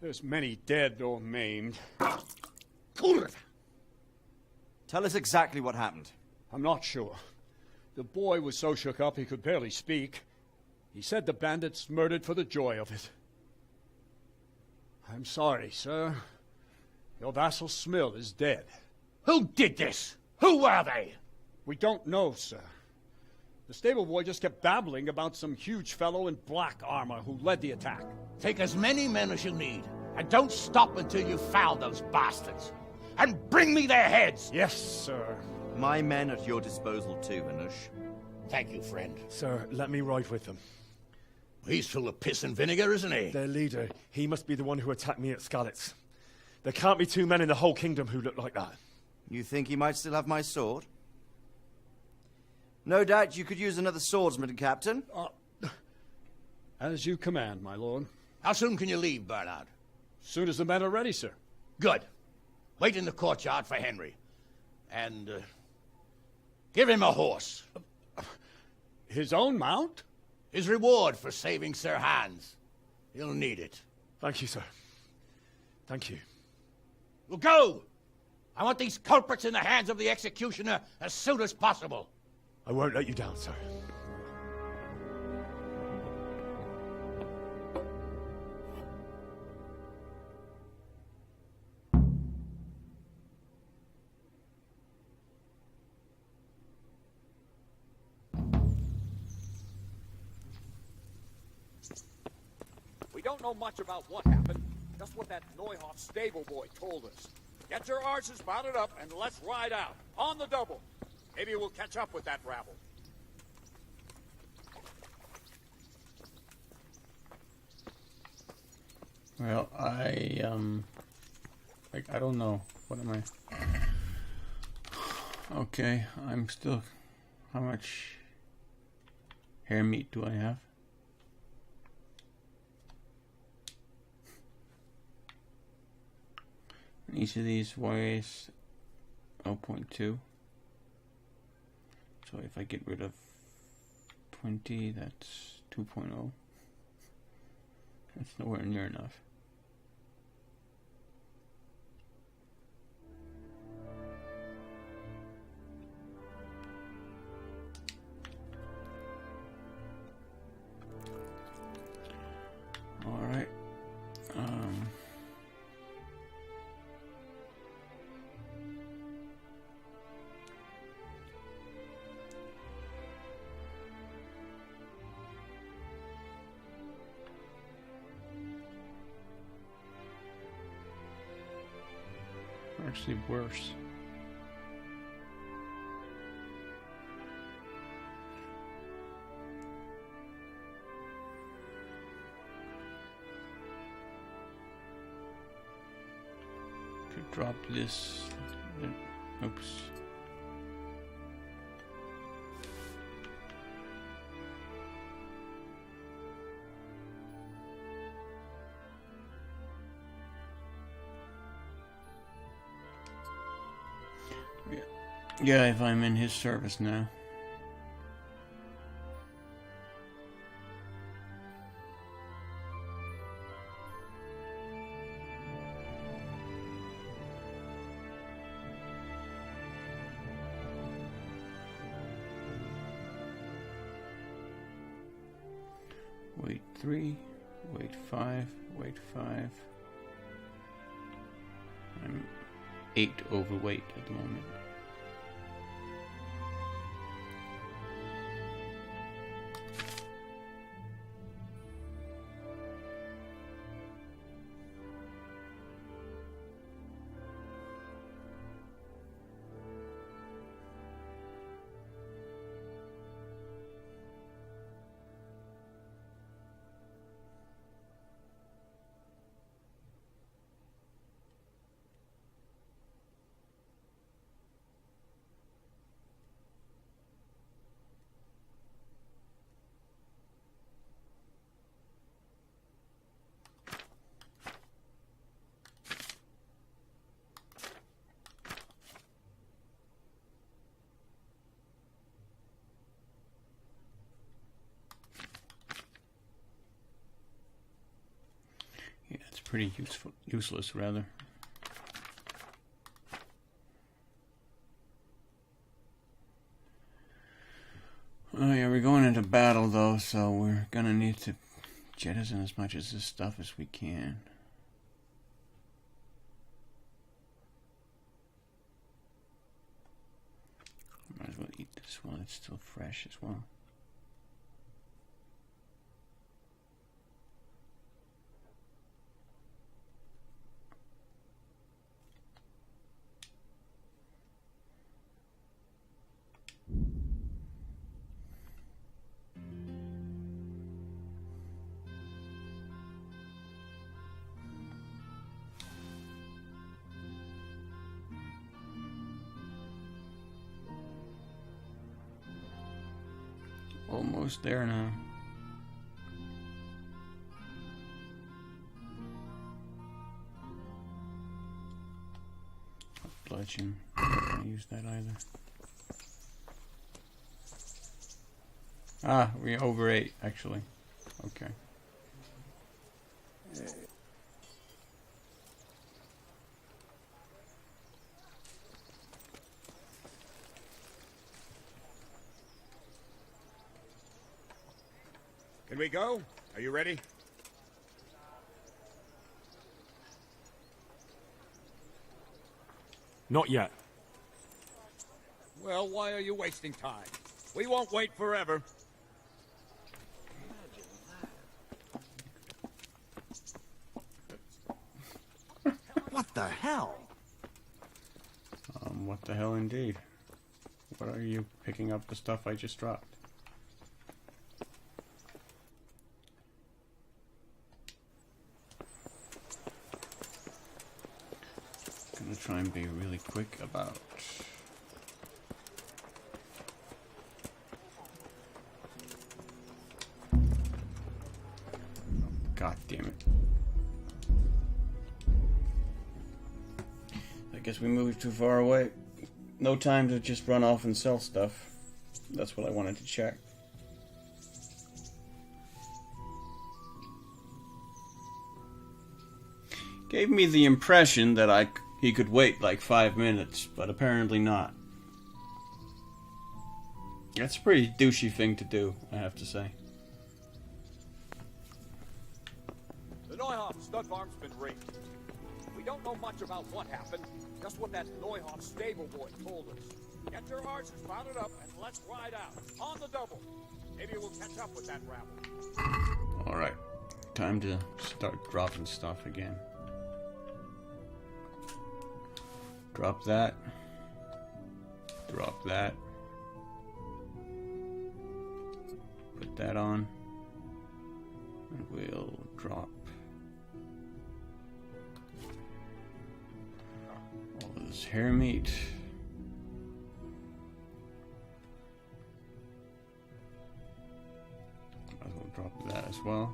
There's many dead or maimed. Tell us exactly what happened. I'm not sure. The boy was so shook up he could barely speak. He said the bandits murdered for the joy of it. I'm sorry, sir. Your vassal Smill is dead. Who did this? Who were they? We don't know, sir. The stable boy just kept babbling about some huge fellow in black armor who led the attack. Take as many men as you need, and don't stop until you've found those bastards. And bring me their heads! Yes, sir. My men at your disposal too, Hanush. Thank you, friend. Sir, let me ride with them. He's full of piss and vinegar, isn't he? Their leader, he must be the one who attacked me at Skalitz. There can't be 2 men in the whole kingdom who look like that. You think he might still have my sword? No doubt you could use another swordsman, Captain. As you command, my lord. How soon can you leave, Bernard? Soon as the men are ready, sir. Good. Wait in the courtyard for Henry. And, give him a horse. His own mount? His reward for saving Sir Hans. He'll need it. Thank you, sir. Thank you. Well, go! I want these culprits in the hands of the executioner as soon as possible. I won't let you down, sir. We don't know much about what happened, just what that Neuhoff stable boy told us. Get your arses mounted up and let's ride out, on the double. Maybe we'll catch up with that rabble. Well, I don't know. What am I? Okay, I'm still... How much hair meat do I have? Each of these weighs 0.2. So if I get rid of 20, that's 2.0. That's nowhere near enough. All right. Actually worse. Could drop this. Oops. Yeah, if I'm in his service now. Weight 3, weight 5, weight 5. I'm 8 overweight at the moment. Yeah, it's pretty useless rather. Oh yeah, we're going into battle though, so we're gonna need to jettison as much of this stuff as we can. Might as well eat this while it's still fresh as well. Almost there now. Bludgeon. I'm not gonna use that either. Ah, we overate actually. Okay. Can we go? Are you ready? Not yet. Well, why are you wasting time? We won't wait forever. What the hell? What the hell indeed? What are you picking up the stuff I just dropped? Gonna try and be really quick about God damn it. I guess we moved too far away. No time to just run off and sell stuff. That's what I wanted to check. Gave me the impression that he could wait like 5 minutes, but apparently not. That's a pretty douchey thing to do, I have to say. The Neuhoff stud farm's been raided. We don't know much about what happened, just what that Neuhoff stable boy told us. Get your horses mounted up and let's ride out. On the double. Maybe we'll catch up with that rabble. Alright. Time to start dropping stuff again. Drop that. Drop that. Put that on. And we'll drop all of this hair meat. Might as well drop that as well.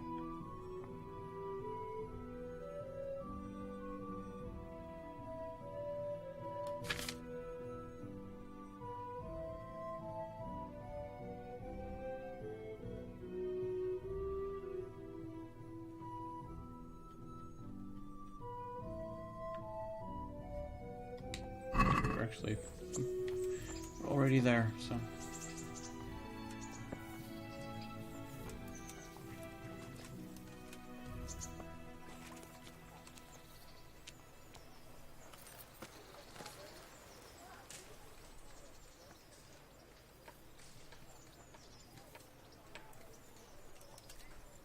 Actually, we're already there, so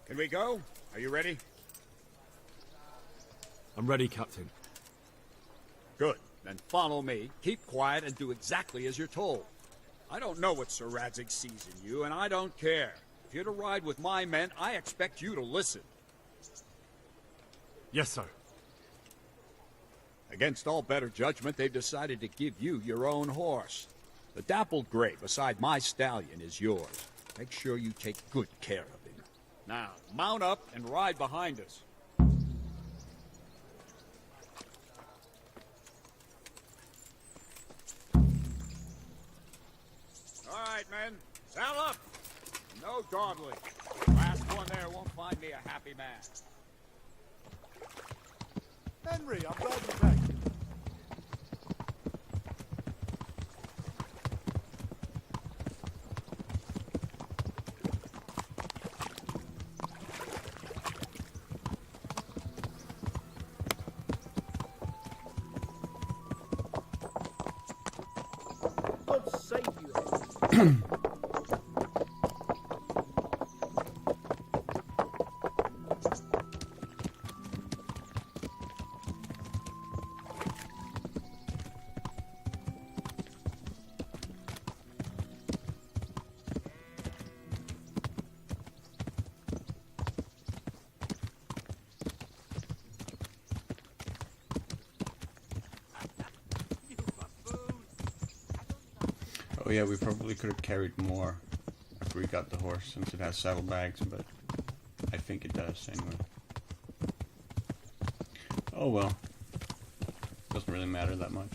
Can we go? Are you ready? I'm ready, Captain. Good. Then follow me. Keep quiet and do exactly as you're told. I don't know what Sir Radzig sees in you, and I don't care. If you're to ride with my men, I expect you to listen. Yes, sir. Against all better judgment, they've decided to give you your own horse. The dappled gray beside my stallion is yours. Make sure you take good care of him. Now, mount up and ride behind us. All right, men. Saddle up! No dawdling. Last one there won't find me a happy man. Henry, I'm glad you're back. God save you. Oh yeah, we probably could have carried more after we got the horse, since it has saddlebags, but I think it does anyway. Oh well. Doesn't really matter that much.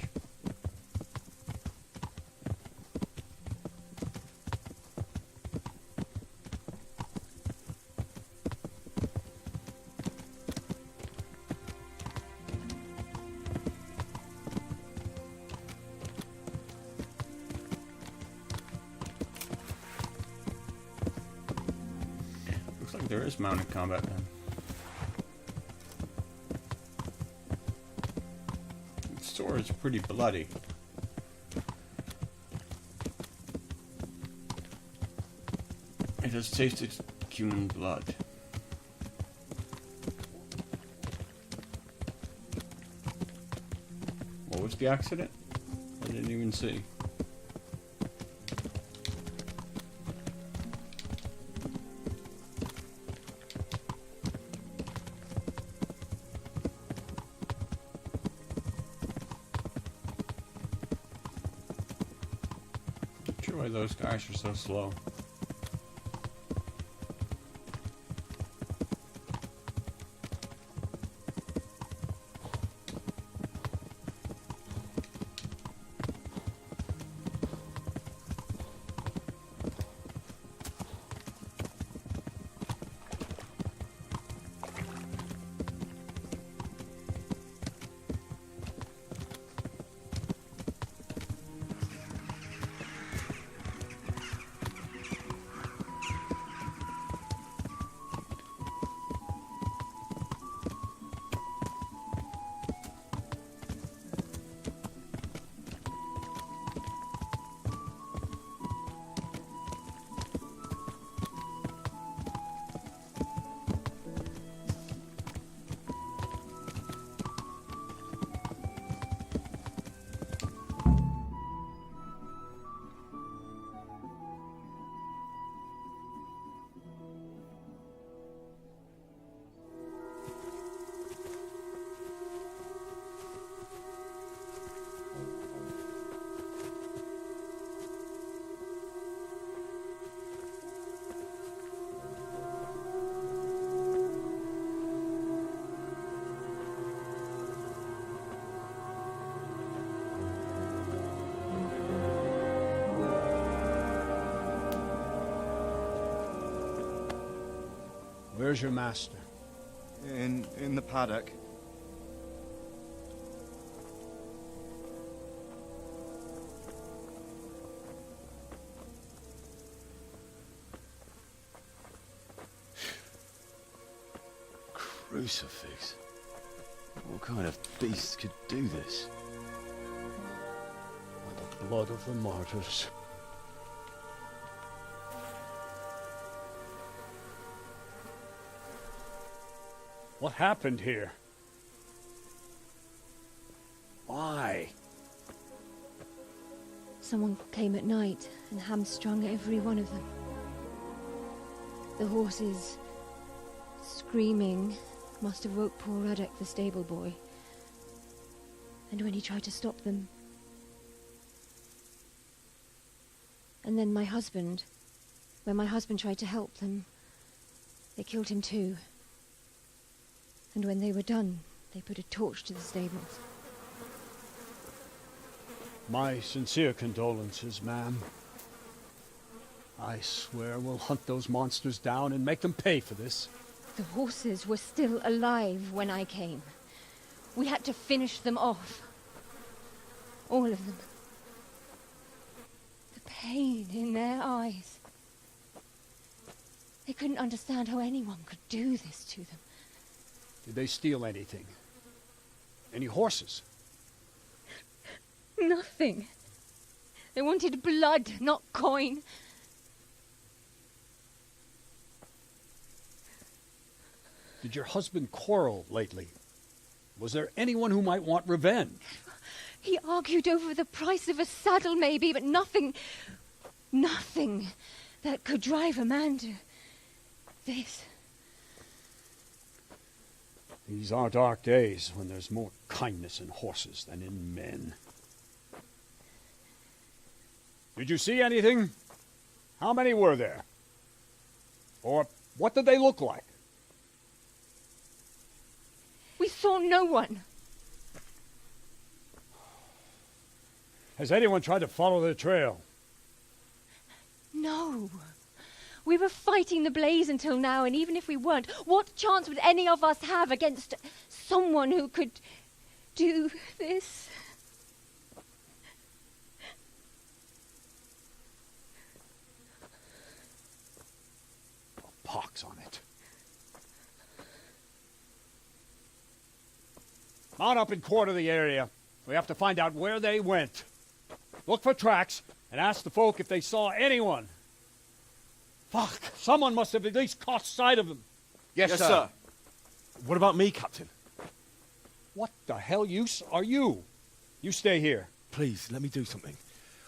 Looks like there is mounted combat then. The sword is pretty bloody. It has tasted human blood. What was the accident? I didn't even see. Not sure why those guys are so slow. Where's your master? In the paddock. Crucifix. What kind of beast could do this? The blood of the martyrs. What happened here? Why? Someone came at night and hamstrung every one of them. The horses, screaming, must have woke poor Rattay, the stable boy. And when he tried to stop them... And then my husband... When my husband tried to help them, they killed him too. And when they were done, they put a torch to the stables. My sincere condolences, ma'am. I swear we'll hunt those monsters down and make them pay for this. The horses were still alive when I came. We had to finish them off. All of them. The pain in their eyes. They couldn't understand how anyone could do this to them. Did they steal anything? Any horses? Nothing. They wanted blood, not coin. Did your husband quarrel lately? Was there anyone who might want revenge? He argued over the price of a saddle, maybe, but nothing that could drive a man to this. These are dark days when there's more kindness in horses than in men. Did you see anything? How many were there? Or what did they look like? We saw no one. Has anyone tried to follow the trail? No. We were fighting the blaze until now, and even if we weren't, what chance would any of us have against someone who could do this? Pox on it. Mount up and quarter the area. We have to find out where they went. Look for tracks and ask the folk if they saw anyone. Fuck! Someone must have at least caught sight of them. Yes, sir. What about me, Captain? What the hell use are you? You stay here. Please, let me do something.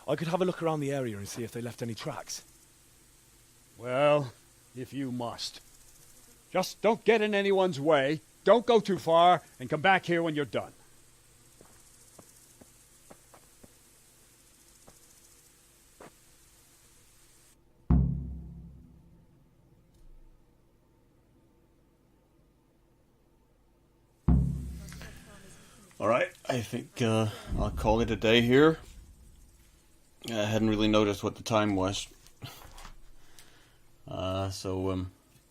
I could have a look around the area and see if they left any tracks. Well, if you must. Just don't get in anyone's way, don't go too far, and come back here when you're done. Alright, I think I'll call it a day here. I hadn't really noticed what the time was.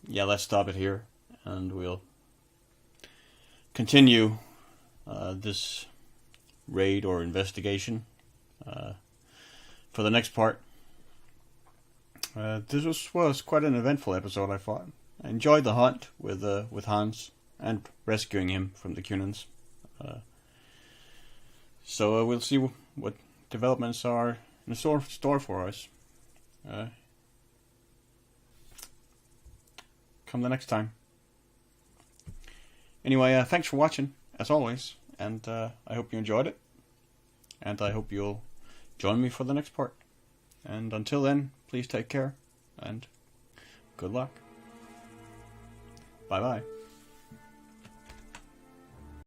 Yeah, let's stop it here, and we'll continue this raid or investigation for the next part. This was quite an eventful episode, I thought. I enjoyed the hunt with Hans and rescuing him from the Cunans. So we'll see what developments are in store for us. Come the next time. Anyway, thanks for watching, as always, and I hope you enjoyed it. And I hope you'll join me for the next part. And until then, please take care, and good luck. Bye-bye.